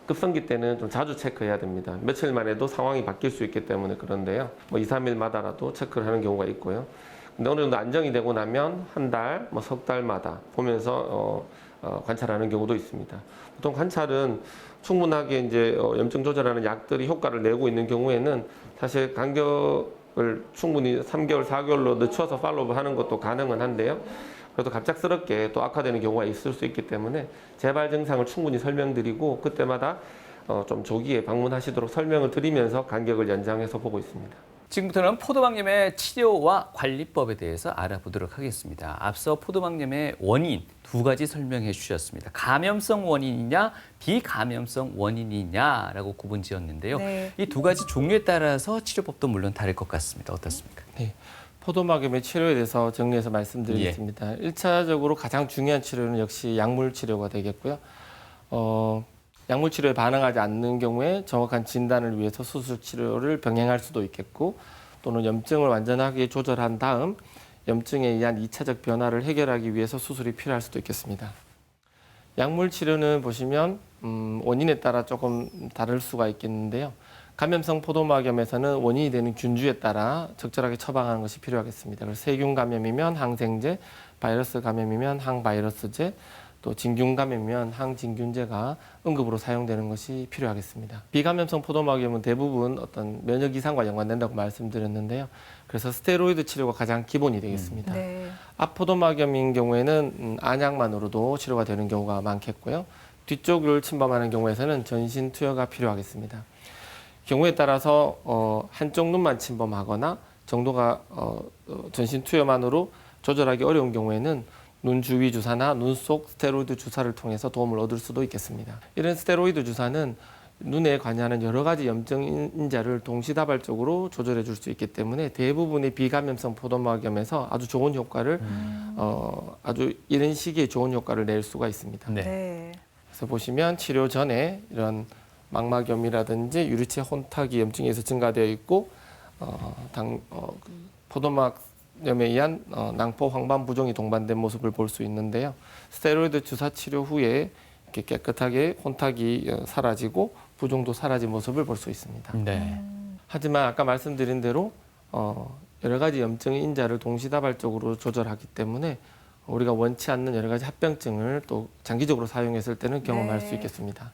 급성기 때는 좀 자주 체크해야 됩니다. 며칠만 해도 상황이 바뀔 수 있기 때문에 그런데요. 2, 3일마다라도 체크를 하는 경우가 있고요. 근데 어느 정도 안정이 되고 나면 한 달, 석 달마다 보면서 관찰하는 경우도 있습니다. 보통 관찰은 충분하게 이제 염증 조절하는 약들이 효과를 내고 있는 경우에는 사실 간격을 충분히 3개월, 4개월로 늦춰서 팔로우업 하는 것도 가능은 한데요. 그래도 갑작스럽게 또 악화되는 경우가 있을 수 있기 때문에 재발 증상을 충분히 설명드리고 그때마다 좀 조기에 방문하시도록 설명을 드리면서 간격을 연장해서 보고 있습니다. 지금부터는 포도막염의 치료와 관리법에 대해서 알아보도록 하겠습니다. 앞서 포도막염의 원인 두 가지 설명해 주셨습니다. 감염성 원인이냐 비감염성 원인이냐라고 구분지었는데요. 네. 이 두 가지 종류에 따라서 치료법도 물론 다를 것 같습니다. 어떻습니까? 네. 포도막염의 치료에 대해서 정리해서 말씀드리겠습니다. 1차적으로 가장 중요한 치료는 역시 약물 치료가 되겠고요. 약물 치료에 반응하지 않는 경우에 정확한 진단을 위해서 수술 치료를 병행할 수도 있겠고 또는 염증을 완전하게 조절한 다음 염증에 의한 2차적 변화를 해결하기 위해서 수술이 필요할 수도 있겠습니다. 약물 치료는 보시면 원인에 따라 조금 다를 수가 있겠는데요. 감염성 포도막염에서는 원인이 되는 균주에 따라 적절하게 처방하는 것이 필요하겠습니다. 그래서 세균 감염이면 항생제, 바이러스 감염이면 항바이러스제, 또 진균 감염이면 항진균제가 응급으로 사용되는 것이 필요하겠습니다. 비감염성 포도막염은 대부분 어떤 면역 이상과 연관된다고 말씀드렸는데요. 그래서 스테로이드 치료가 가장 기본이 되겠습니다. 네. 앞포도막염인 경우에는 안약만으로도 치료가 되는 경우가 많겠고요. 뒤쪽을 침범하는 경우에서는 전신 투여가 필요하겠습니다. 경우에 따라서 한쪽 눈만 침범하거나 정도가 전신 투여만으로 조절하기 어려운 경우에는 눈 주위 주사나 눈 속 스테로이드 주사를 통해서 도움을 얻을 수도 있겠습니다. 이런 스테로이드 주사는 눈에 관여하는 여러 가지 염증 인자를 동시다발적으로 조절해 줄 수 있기 때문에 대부분의 비감염성 포도막염에서 아주 좋은 효과를 아주 이런 시기에 좋은 효과를 낼 수가 있습니다. 네. 네. 그래서 보시면 치료 전에 이런 망막염이라든지 유리체 혼탁이 염증에서 증가되어 있고 포도막염에 의한 낭포 황반 부종이 동반된 모습을 볼 수 있는데요. 스테로이드 주사 치료 후에 이렇게 깨끗하게 혼탁이 사라지고 부종도 사라진 모습을 볼 수 있습니다. 네. 하지만 아까 말씀드린 대로 여러 가지 염증 인자를 동시다발적으로 조절하기 때문에 우리가 원치 않는 여러 가지 합병증을 또 장기적으로 사용했을 때는 경험할 수 있겠습니다.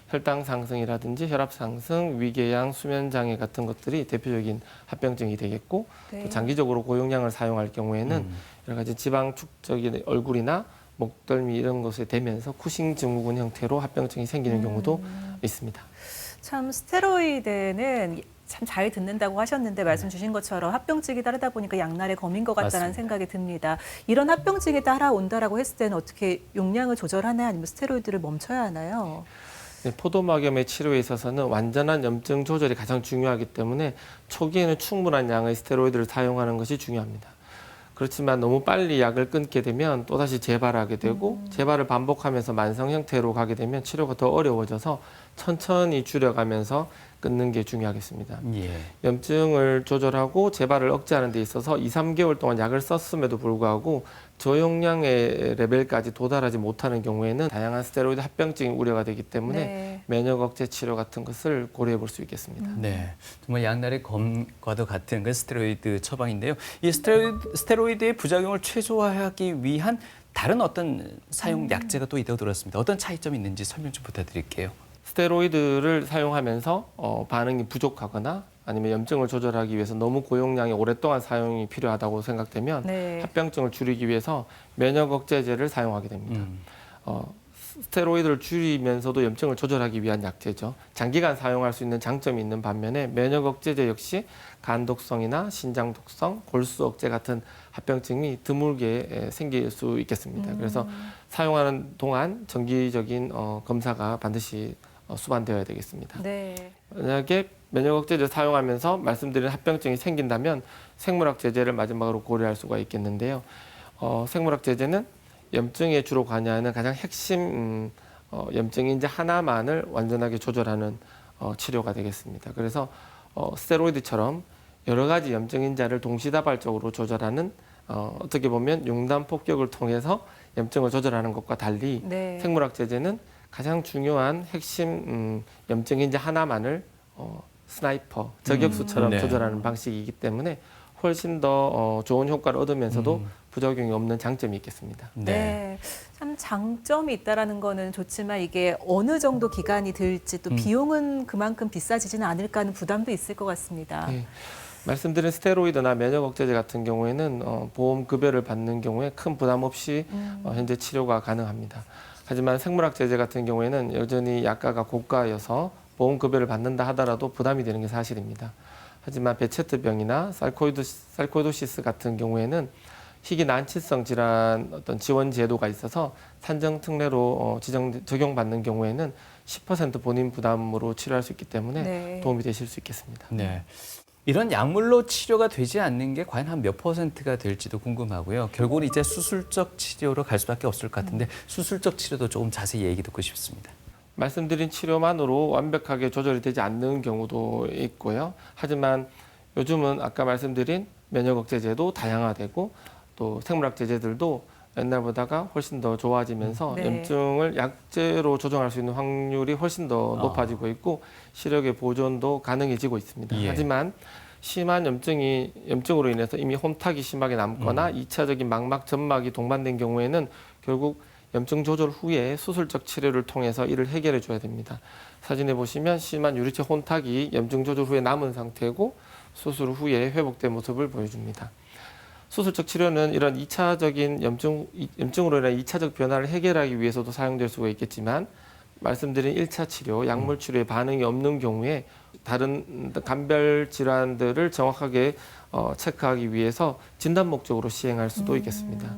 혈당 상승이라든지 혈압 상승, 위궤양, 수면 장애 같은 것들이 대표적인 합병증이 되겠고 네. 또 장기적으로 고용량을 사용할 경우에는 여러 가지 지방 축적이 얼굴이나 목덜미 이런 것에 되면서 쿠싱 증후군 형태로 합병증이 생기는 경우도 있습니다. 참 스테로이드는 참 잘 듣는다고 하셨는데 말씀 주신 것처럼 합병증이 따르다 보니까 양날의 검인 것 같다는 맞습니다. 생각이 듭니다. 이런 합병증이 따라온다라고 했을 때는 어떻게 용량을 조절하나요? 아니면 스테로이드를 멈춰야 하나요? 네, 포도막염의 치료에 있어서는 완전한 염증 조절이 가장 중요하기 때문에 초기에는 충분한 양의 스테로이드를 사용하는 것이 중요합니다. 그렇지만 너무 빨리 약을 끊게 되면 또다시 재발하게 되고 재발을 반복하면서 만성 형태로 가게 되면 치료가 더 어려워져서 천천히 줄여가면서 끊는 게 중요하겠습니다. 예. 염증을 조절하고 재발을 억제하는 데 있어서 2, 3개월 동안 약을 썼음에도 불구하고 저용량의 레벨까지 도달하지 못하는 경우에는 다양한 스테로이드 합병증이 우려가 되기 때문에 네. 면역 억제 치료 같은 것을 고려해 볼 수 있겠습니다. 네, 정말 양날의 검과도 같은 그 스테로이드 처방인데요. 이 스테로이드의 부작용을 최소화하기 위한 다른 어떤 사용 약제가 또 있다고 들었습니다. 어떤 차이점이 있는지 설명 좀 부탁드릴게요. 스테로이드를 사용하면서 반응이 부족하거나 아니면 염증을 조절하기 위해서 너무 고용량의 오랫동안 사용이 필요하다고 생각되면 네. 합병증을 줄이기 위해서 면역 억제제를 사용하게 됩니다. 스테로이드를 줄이면서도 염증을 조절하기 위한 약제죠. 장기간 사용할 수 있는 장점이 있는 반면에 면역 억제제 역시 간 독성이나 신장 독성, 골수 억제 같은 합병증이 드물게 생길 수 있겠습니다. 그래서 사용하는 동안 정기적인 검사가 반드시 수반되어야 되겠습니다. 네. 만약에 면역 억제제 사용하면서 말씀드린 합병증이 생긴다면 생물학 제제를 마지막으로 고려할 수가 있겠는데요. 생물학 제제는 염증에 주로 관여하는 가장 핵심 염증인자 하나만을 완전하게 조절하는 치료가 되겠습니다. 그래서 스테로이드처럼 여러 가지 염증인자를 동시다발적으로 조절하는 어떻게 보면 융단 폭격을 통해서 염증을 조절하는 것과 달리 네. 생물학 제제는 가장 중요한 핵심 염증인자 하나만을 스나이퍼, 저격수처럼 네. 조절하는 방식이기 때문에 훨씬 더 좋은 효과를 얻으면서도 부작용이 없는 장점이 있겠습니다. 네. 참 장점이 있다라는 거는 좋지만 이게 어느 정도 기간이 들지 또 비용은 그만큼 비싸지지는 않을까 하는 부담도 있을 것 같습니다. 네. 말씀드린 스테로이드나 면역 억제제 같은 경우에는 보험 급여를 받는 경우에 큰 부담 없이 현재 치료가 가능합니다. 하지만 생물학 제제 같은 경우에는 여전히 약가가 고가여서 보험 급여를 받는다 하더라도 부담이 되는 게 사실입니다. 하지만 베체트병이나 살코이도시스 같은 경우에는 희귀 난치성 질환 어떤 지원 제도가 있어서 산정 특례로 적용받는 경우에는 10% 본인 부담으로 치료할 수 있기 때문에 네. 도움이 되실 수 있겠습니다. 네. 이런 약물로 치료가 되지 않는 게 과연 한 몇 %가 될지도 궁금하고요. 결국은 이제 수술적 치료로 갈 수밖에 없을 것 같은데 수술적 치료도 조금 자세히 얘기 듣고 싶습니다. 말씀드린 치료만으로 완벽하게 조절이 되지 않는 경우도 있고요. 하지만 요즘은 아까 말씀드린 면역 억제제도 다양화되고 또 생물학 제제들도 옛날보다가 훨씬 더 좋아지면서 네. 염증을 약제로 조정할 수 있는 확률이 훨씬 더 높아지고 있고 시력의 보존도 가능해지고 있습니다. 예. 하지만 심한 염증으로 인해서 이미 혼탁이 심하게 남거나 이차적인 망막 점막이 동반된 경우에는 결국 염증 조절 후에 수술적 치료를 통해서 이를 해결해 줘야 됩니다. 사진에 보시면 심한 유리체 혼탁이 염증 조절 후에 남은 상태고 수술 후에 회복된 모습을 보여줍니다. 수술적 치료는 이런 2차적인 염증으로 인한 2차적 변화를 해결하기 위해서도 사용될 수가 있겠지만 말씀드린 1차 치료, 약물 치료에 반응이 없는 경우에 다른 간별 질환들을 정확하게 체크하기 위해서 진단 목적으로 시행할 수도 있겠습니다.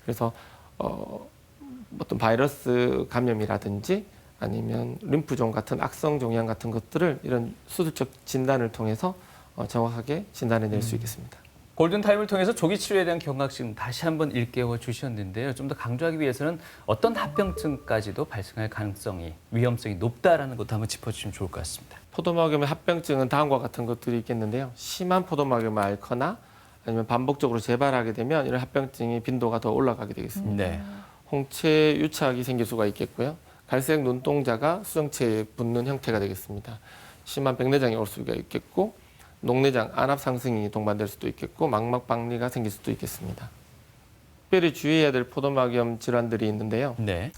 그래서 어떤 바이러스 감염이라든지 아니면 림프종 같은 악성 종양 같은 것들을 이런 수술적 진단을 통해서 정확하게 진단해낼 수 있겠습니다. 골든타임을 통해서 조기 치료에 대한 경각심 다시 한번 일깨워 주셨는데요. 좀 더 강조하기 위해서는 어떤 합병증까지도 발생할 가능성이, 위험성이 높다라는 것도 한번 짚어주시면 좋을 것 같습니다. 포도막염의 합병증은 다음과 같은 것들이 있겠는데요. 심한 포도막염을 앓거나 아니면 반복적으로 재발하게 되면 이런 합병증의 빈도가 더 올라가게 되겠습니다. 네. 홍채 유착이 생길 수가 있겠고요. 갈색 눈동자가 수정체에 붙는 형태가 되겠습니다. 심한 백내장이 올 수가 있겠고 녹내장, 안압 상승이 동반될 수도 있겠고 망막 박리가 생길 수도 있겠습니다. 특별히 주의해야 될 포도막염 질환들이 있는데요. 네.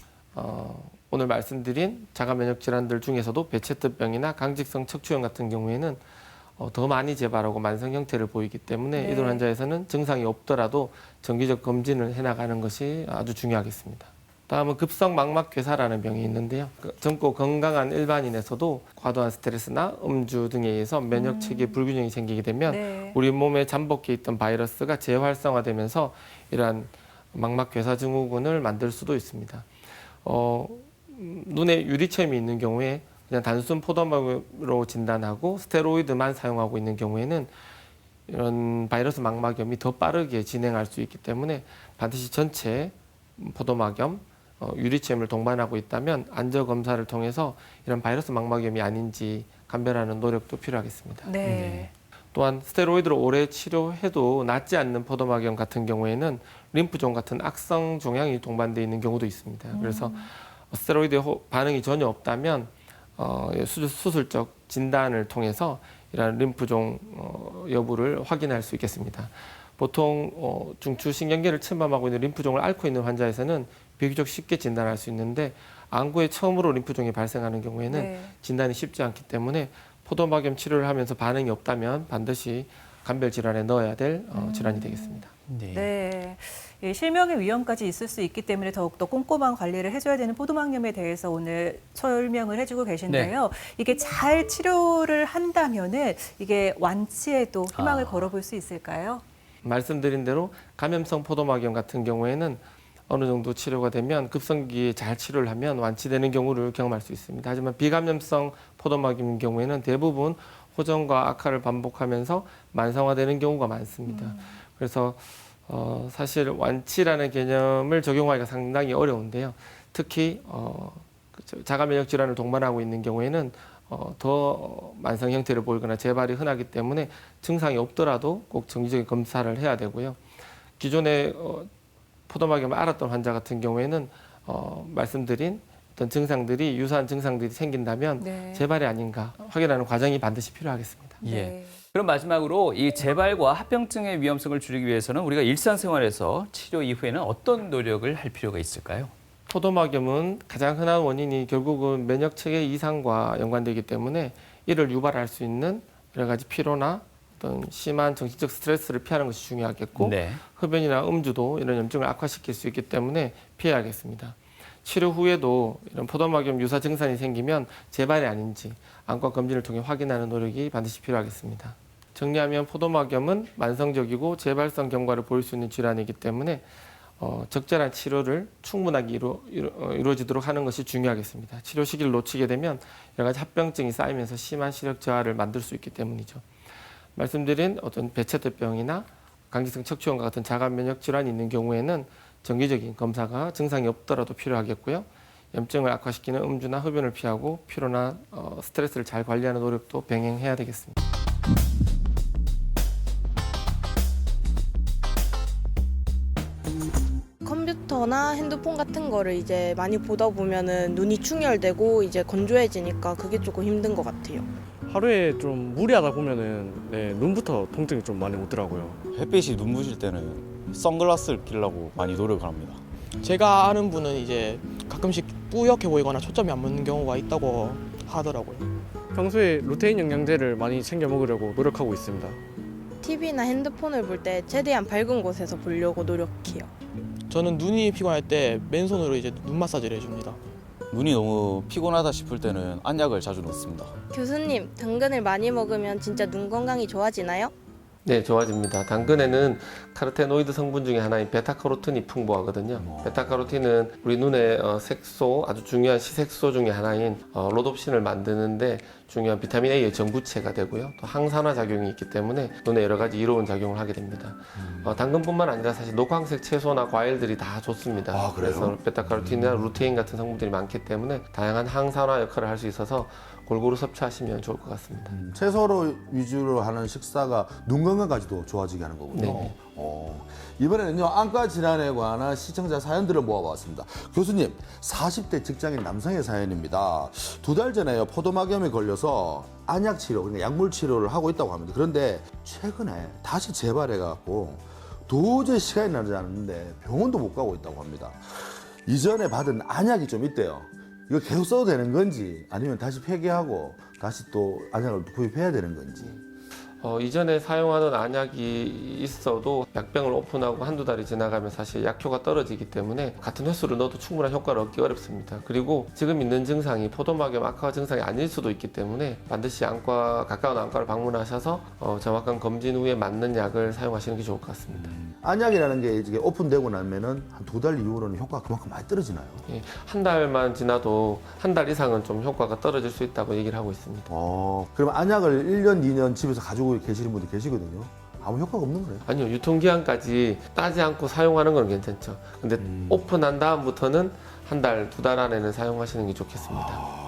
오늘 말씀드린 자가 면역 질환들 중에서도 베체트병이나 강직성 척추염 같은 경우에는 더 많이 재발하고 만성 형태를 보이기 때문에 네. 이들 환자에서는 증상이 없더라도 정기적 검진을 해나가는 것이 아주 중요하겠습니다. 다음은 급성 망막 괴사라는 병이 있는데요. 젊고 건강한 일반인에서도 과도한 스트레스나 음주 등에 의해서 면역 체계 불균형이 생기게 되면 네. 우리 몸에 잠복해 있던 바이러스가 재활성화되면서 이러한 망막 괴사 증후군을 만들 수도 있습니다. 눈에 유리체험이 있는 경우에 그냥 단순 포도막으로 진단하고 스테로이드만 사용하고 있는 경우에는 이런 바이러스 망막염이 더 빠르게 진행할 수 있기 때문에 반드시 전체 포도막염, 유리체험을 동반하고 있다면 안저 검사를 통해서 이런 바이러스 망막염이 아닌지 감별하는 노력도 필요하겠습니다. 네. 또한 스테로이드로 오래 치료해도 낫지 않는 포도막염 같은 경우에는 림프종 같은 악성 종양이 동반되어 있는 경우도 있습니다. 그래서 스테로이드 반응이 전혀 없다면 수술적 진단을 통해서 이러한 림프종 여부를 확인할 수 있겠습니다. 보통 중추신경계를 침범하고 있는 림프종을 앓고 있는 환자에서는 비교적 쉽게 진단할 수 있는데 안구에 처음으로 림프종이 발생하는 경우에는 네. 진단이 쉽지 않기 때문에 포도막염 치료를 하면서 반응이 없다면 반드시 간별 질환에 넣어야 될 질환이 되겠습니다. 네. 예, 실명의 위험까지 있을 수 있기 때문에 더욱더 꼼꼼한 관리를 해줘야 되는 포도막염에 대해서 오늘 설명을 해주고 계신데요. 이게 잘 치료를 한다면은 이게 완치에도 희망을 걸어볼 수 있을까요? 말씀드린 대로 감염성 포도막염 같은 경우에는 어느 정도 치료가 되면 급성기에 잘 치료를 하면 완치되는 경우를 경험할 수 있습니다. 하지만 비감염성 포도막염인 경우에는 대부분 호전과 악화를 반복하면서 만성화되는 경우가 많습니다. 그래서 사실 완치라는 개념을 적용하기가 상당히 어려운데요. 특히 자가면역 질환을 동반하고 있는 경우에는 더 만성 형태를 보이거나 재발이 흔하기 때문에 증상이 없더라도 꼭 정기적인 검사를 해야 되고요. 기존에 포도막염을 앓았던 환자 같은 경우에는 말씀드린 어떤 증상들이 유사한 증상들이 생긴다면 네. 재발이 아닌가 확인하는 과정이 반드시 필요하겠습니다. 네. 그럼 마지막으로 이 재발과 합병증의 위험성을 줄이기 위해서는 우리가 일상생활에서 치료 이후에는 어떤 노력을 할 필요가 있을까요? 포도막염은 가장 흔한 원인이 결국은 면역 체계 이상과 연관되기 때문에 이를 유발할 수 있는 여러 가지 피로나 어떤 심한 정신적 스트레스를 피하는 것이 중요하겠고 네. 흡연이나 음주도 이런 염증을 악화시킬 수 있기 때문에 피해야겠습니다. 치료 후에도 이런 포도막염 유사 증상이 생기면 재발이 아닌지 안과 검진을 통해 확인하는 노력이 반드시 필요하겠습니다. 정리하면 포도막염은 만성적이고 재발성 경과를 보일 수 있는 질환이기 때문에 적절한 치료를 충분하게 이루어지도록 하는 것이 중요하겠습니다. 치료 시기를 놓치게 되면 여러 가지 합병증이 쌓이면서 심한 시력 저하를 만들 수 있기 때문이죠. 말씀드린 어떤 배체대병이나 강기성 척추염과 같은 자가면역 질환이 있는 경우에는 정기적인 검사가 증상이 없더라도 필요하겠고요. 염증을 악화시키는 음주나 흡연을 피하고 피로나 스트레스를 잘 관리하는 노력도 병행해야 되겠습니다. 컴퓨터나 핸드폰 같은 거를 이제 많이 보다 보면은 눈이 충혈되고 이제 건조해지니까 그게 조금 힘든 것 같아요. 하루에 좀 무리하다 보면은 눈부터 통증이 좀 많이 오더라고요. 햇빛이 눈부실 때는 선글라스를 끼려고 많이 노력을 합니다. 제가 아는 분은 이제 가끔씩 뿌옇게 보이거나 초점이 안 맞는 경우가 있다고 하더라고요. 평소에 루테인 영양제를 많이 챙겨 먹으려고 노력하고 있습니다. TV나 핸드폰을 볼 때 최대한 밝은 곳에서 보려고 노력해요. 저는 눈이 피곤할 때 맨손으로 이제 눈 마사지를 해줍니다. 눈이 너무 피곤하다 싶을 때는 안약을 자주 넣습니다. 교수님, 당근을 많이 먹으면 진짜 눈 건강이 좋아지나요? 네, 좋아집니다. 당근에는 카로테노이드 성분 중에 하나인 베타카로틴이 풍부하거든요. 베타카로틴은 우리 눈의 색소, 아주 중요한 시색소 중에 하나인 로놉신을 만드는데 중요한 비타민 A의 전구체가 되고요. 또 항산화 작용이 있기 때문에 눈에 여러 가지 이로운 작용을 하게 됩니다. 당근뿐만 아니라 사실 녹황색 채소나 과일들이 다 좋습니다. 아, 그래요? 그래서 베타카로틴이나 루테인 같은 성분들이 많기 때문에 다양한 항산화 역할을 할 수 있어서 골고루 섭취하시면 좋을 것 같습니다. 채소로 위주로 하는 식사가 눈 건강까지도 좋아지게 하는 거군요. 네. 이번에는요, 안과 질환에 관한 시청자 사연들을 모아봤습니다. 교수님, 40대 직장인 남성의 사연입니다. 2달 전에요, 포도막염에 걸려서 안약 치료, 그러니까 약물 치료를 하고 있다고 합니다. 그런데 최근에 다시 재발해갖고 도저히 시간이 나지 않는데 병원도 못 가고 있다고 합니다. 이전에 받은 안약이 좀 있대요. 이거 계속 써도 되는 건지 아니면 다시 폐기하고 다시 또 안약을 구입해야 되는 건지. 이전에 사용하던 안약이 있어도 약병을 오픈하고 한두 달이 지나가면 사실 약효가 떨어지기 때문에 같은 횟수를 넣어도 충분한 효과를 얻기 어렵습니다. 그리고 지금 있는 증상이 포도막염 악화 증상이 아닐 수도 있기 때문에 반드시 가까운 안과를 방문하셔서 정확한 검진 후에 맞는 약을 사용하시는 게 좋을 것 같습니다. 안약이라는 게 이제 오픈되고 나면은 한 2달 이후로는 효과가 그만큼 많이 떨어지나요? 예, 한 달만 지나도 한 달 이상은 좀 효과가 떨어질 수 있다고 얘기를 하고 있습니다. 그럼 안약을 1년, 2년 집에서 가지고 계시는 분들 계시거든요. 아무 효과가 없는 거예요? 아니요, 유통기한까지 따지 않고 사용하는 건 괜찮죠. 근데 오픈한 다음부터는 한 달, 2달 안에는 사용하시는 게 좋겠습니다.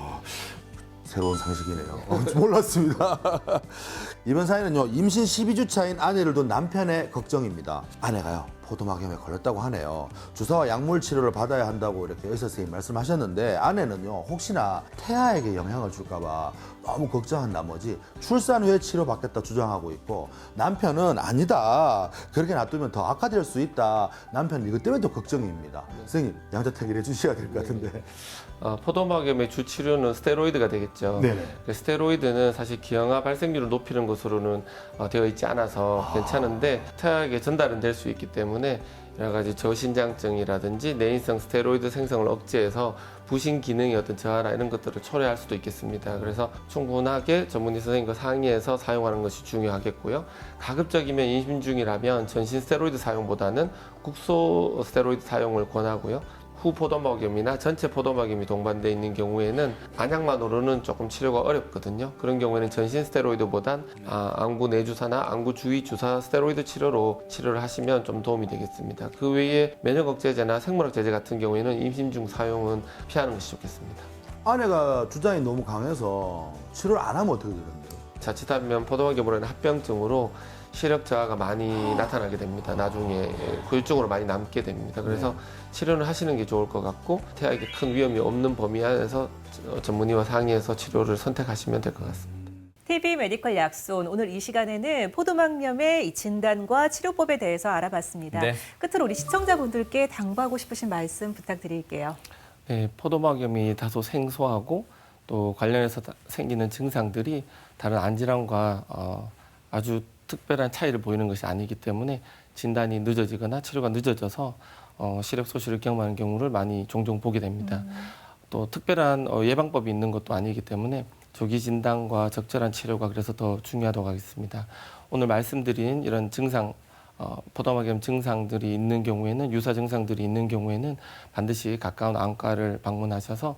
새로운 상식이네요. 몰랐습니다. 이번 사연은요, 임신 12주 차인 아내를 둔 남편의 걱정입니다. 아내가요, 포도막염에 걸렸다고 하네요. 주사와 약물 치료를 받아야 한다고 이렇게 의사 선생님 말씀하셨는데 아내는요, 혹시나 태아에게 영향을 줄까봐 너무 걱정한 나머지 출산 후에 치료받겠다 주장하고 있고, 남편은 아니다, 그렇게 놔두면 더 악화될 수 있다. 남편은 이것 때문에 더 걱정입니다. 선생님 양자택일 해주셔야 될 것 같은데. 포도막염의 주 치료는 스테로이드가 되겠죠. 네네. 그 스테로이드는 사실 기형아 발생률을 높이는 것으로는 되어 있지 않아서 괜찮은데 태아에게 전달은 될 수 있기 때문에 여러 가지 저신장증이라든지 내인성 스테로이드 생성을 억제해서 부신 기능의 어떤 저하나 이런 것들을 초래할 수도 있겠습니다. 그래서 충분하게 전문의 선생님과 상의해서 사용하는 것이 중요하겠고요. 가급적이면 임신 중이라면 전신 스테로이드 사용보다는 국소 스테로이드 사용을 권하고요. 후 포도막염이나 전체 포도막염이 동반되어 있는 경우에는 안약만으로는 조금 치료가 어렵거든요. 그런 경우에는 전신 스테로이드보단 안구 내주사나 안구 주위 주사 스테로이드 치료로 치료를 하시면 좀 도움이 되겠습니다. 그 외에 면역 억제제나 생물학 제제 같은 경우에는 임신 중 사용은 피하는 것이 좋겠습니다. 아내가 주장이 너무 강해서 치료를 안 하면 어떻게 되는데요? 자칫하면 포도막염으로 인한 합병증으로 시력 저하가 많이 나타나게 됩니다. 나중에 후유증으로 많이 남게 됩니다. 그래서 치료를 하시는 게 좋을 것 같고, 태아에게 큰 위험이 없는 범위 안에서 전문의와 상의해서 치료를 선택하시면 될 것 같습니다. TV 메디컬 약손, 오늘 이 시간에는 포도막염의 이 진단과 치료법에 대해서 알아봤습니다. 네. 끝으로 우리 시청자분들께 당부하고 싶으신 말씀 부탁드릴게요. 네, 포도막염이 다소 생소하고 또 관련해서 생기는 증상들이 다른 안질환과 아주 특별한 차이를 보이는 것이 아니기 때문에 진단이 늦어지거나 치료가 늦어져서 시력 소실을 경험하는 경우를 많이 종종 보게 됩니다. 또 특별한 예방법이 있는 것도 아니기 때문에 조기 진단과 적절한 치료가 그래서 더 중요하다고 하겠습니다. 오늘 말씀드린 이런 증상, 포도막염 증상들이 있는 경우에는, 유사 증상들이 있는 경우에는 반드시 가까운 안과를 방문하셔서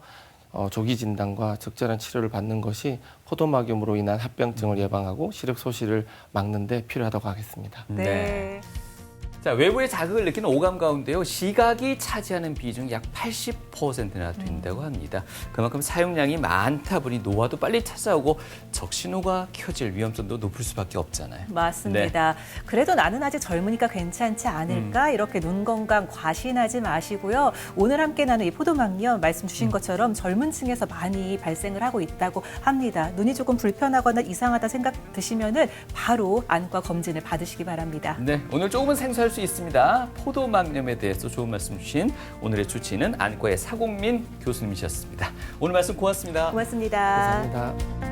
조기 진단과 적절한 치료를 받는 것이 포도막염으로 인한 합병증을 예방하고 시력 소실을 막는 데 필요하다고 하겠습니다. 네. 자, 외부의 자극을 느끼는 오감 가운데요, 시각이 차지하는 비중이 약 80%나 된다고 합니다. 그만큼 사용량이 많다 보니 노화도 빨리 찾아오고 적신호가 켜질 위험성도 높을 수밖에 없잖아요. 맞습니다. 그래도 나는 아직 젊으니까 괜찮지 않을까? 이렇게 눈 건강 과신하지 마시고요. 오늘 함께 나눈 이 포도막염 말씀 주신 것처럼 젊은 층에서 많이 발생을 하고 있다고 합니다. 눈이 조금 불편하거나 이상하다 생각 드시면은 바로 안과 검진을 받으시기 바랍니다. 네, 오늘 조금은 생소할 수 있습니다. 포도막염에 대해서 좋은 말씀 주신 오늘의 주치의는 안과의 사공민 교수님이셨습니다. 오늘 말씀 고맙습니다. 고맙습니다. 감사합니다.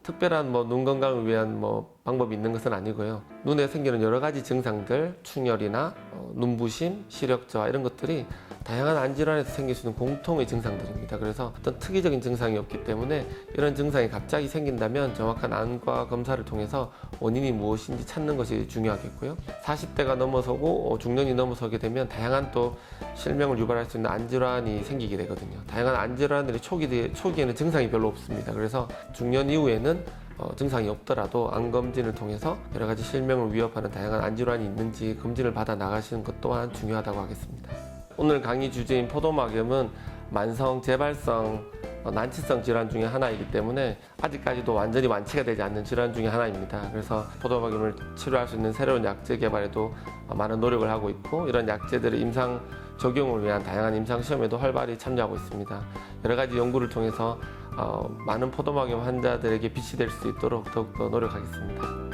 특별한 눈 건강을 위한 방법이 있는 것은 아니고요. 눈에 생기는 여러 가지 증상들, 충혈이나 눈부심, 시력 저하 이런 것들이 다양한 안질환에서 생길 수 있는 공통의 증상들입니다. 그래서 어떤 특이적인 증상이 없기 때문에 이런 증상이 갑자기 생긴다면 정확한 안과 검사를 통해서 원인이 무엇인지 찾는 것이 중요하겠고요. 40대가 넘어서고 중년이 넘어서게 되면 다양한 또 실명을 유발할 수 있는 안질환이 생기게 되거든요. 다양한 안질환들이 초기에는 증상이 별로 없습니다. 그래서 중년 이후에는 증상이 없더라도 안검진을 통해서 여러 가지 실명을 위협하는 다양한 안질환이 있는지 검진을 받아 나가시는 것 또한 중요하다고 하겠습니다. 오늘 강의 주제인 포도막염은 만성 재발성 난치성 질환 중에 하나이기 때문에 아직까지도 완전히 완치가 되지 않는 질환 중에 하나입니다. 그래서 포도막염을 치료할 수 있는 새로운 약제 개발에도 많은 노력을 하고 있고, 이런 약제들의 임상 적용을 위한 다양한 임상 시험에도 활발히 참여하고 있습니다. 여러 가지 연구를 통해서 많은 포도막염 환자들에게 빛이 될 수 있도록 더욱더 노력하겠습니다.